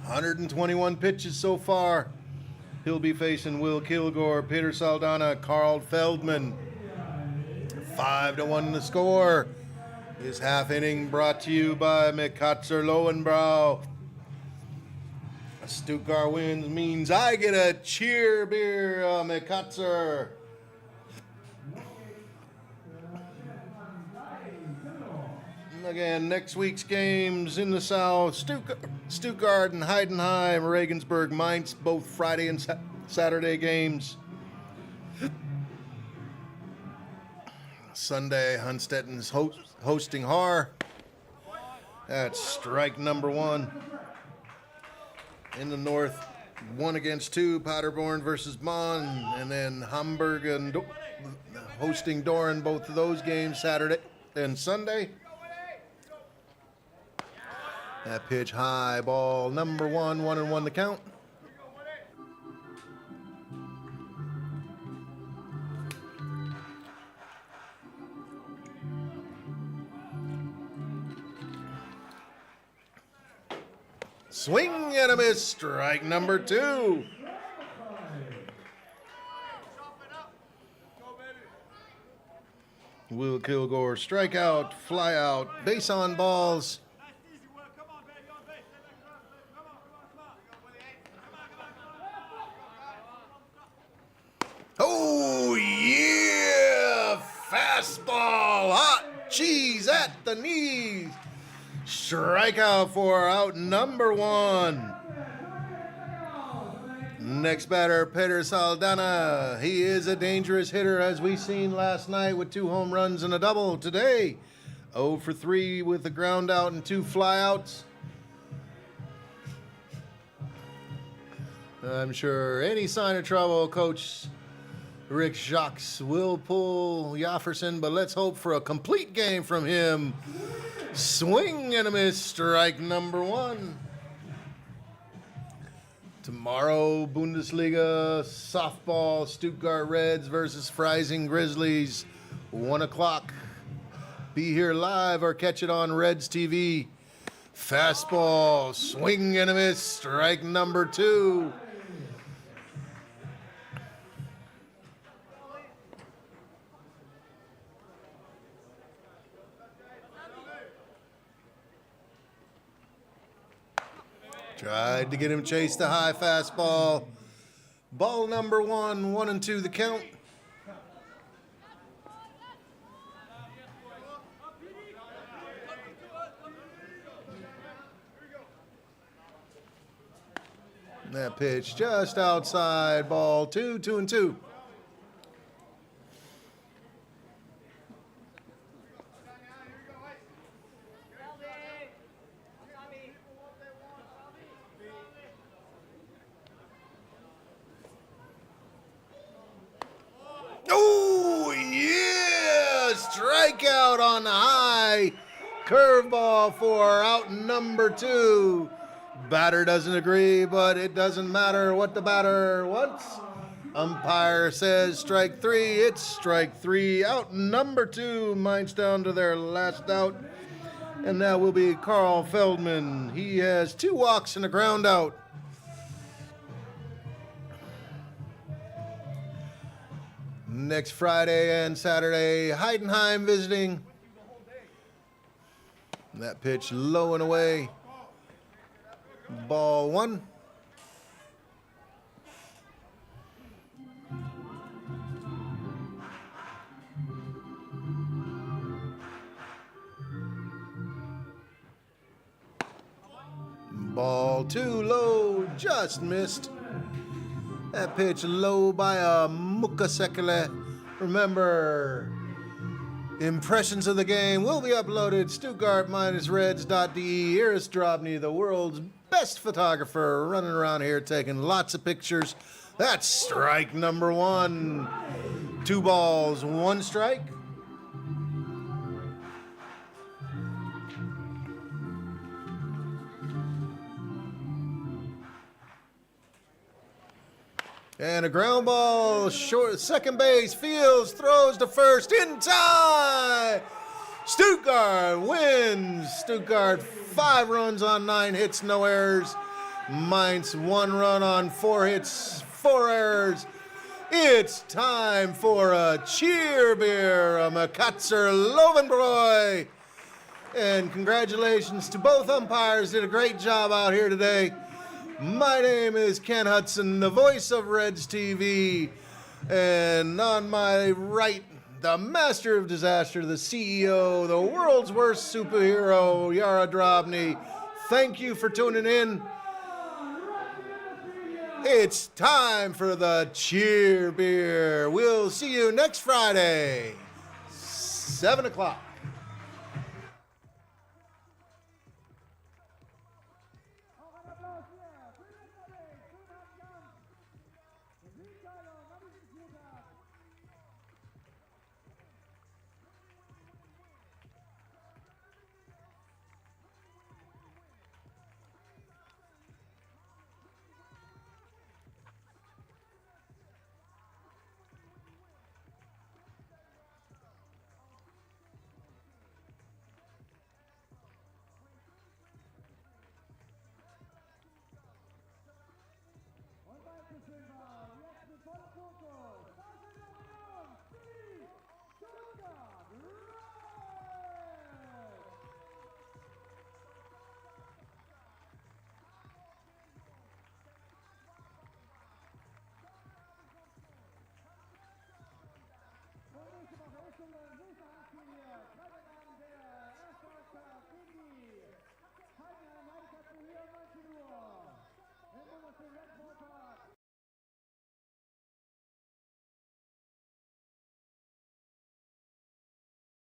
Speaker 1: 121 pitches so far. He'll be facing Will Kilgore, Peter Saldana, Carl Feldman. 5-1 the score. This half inning brought to you by McCutzer Lowenbrow. A Stuttgart wins means I get a cheer beer, McCutzer. Again, next week's games in the South, Stuttgart and Heidenheim, Regensburg, Mainz, both Friday and Saturday games. Sunday, Hunstetten's hosting Haar. That's strike number 1. In the North, 1-2, Paderborn versus Bonn, and then Hamburg and hosting Doran, both of those games Saturday and Sunday. That pitch high, ball number 1, 1-1 the count. Swing and a miss, strike number 2. Will Kilgore strikeout, fly out, base on balls. Oh, yeah! Fastball, hot cheese at the knees. Strikeout for out number 1. Next batter, Peter Saldana. He is a dangerous hitter, as we seen last night with 2 home runs and a double. Today, 0 for 3 with a ground out and 2 flyouts. I'm sure any sign of trouble, Coach Rick Jacques will pull Jafferson, but let's hope for a complete game from him. Swing and a miss, strike number 1. Tomorrow, Bundesliga softball, Stuttgart Reds versus Freising Grizzlies, 1 o'clock. Be here live or catch it on Reds TV. Fastball, swing and a miss, strike number 2. Tried to get him chase the high fastball. Ball number 1, 1-2 the count. That pitch just outside, ball 2, 2-2. Oh, yeah! Strikeout on the high. Curveball for out number 2. Batter doesn't agree, but it doesn't matter what the batter wants. Umpire says strike 3. It's strike 3. Out number 2. Mainz down to their last out. And that will be Carl Feldman. He has 2 walks and a ground out. Next Friday and Saturday, Heidenheim visiting. That pitch low and away. Ball 1. Ball 2 low, just missed. That pitch low by a Mukasekele. Remember, impressions of the game will be uploaded. Stuttgart-Reds.de. Here's Drobny, the world's best photographer, running around here taking lots of pictures. That's strike number 1. 2 balls, 1 strike. And a ground ball, short, second base, Fields throws to first in time. Stuttgart wins. Stuttgart 5 runs on 9 hits, no errors. Mainz 1 run on 4 hits, 4 errors. It's time for a cheer beer, a Makatzer Lovenbräu. And congratulations to both umpires. Did a great job out here today. My name is Ken Hudson, the voice of Reds TV. And on my right, the master of disaster, the CEO, the world's worst superhero, Yara Drobny. Thank you for tuning in. It's time for the cheer beer. We'll see you next Friday, 7 o'clock.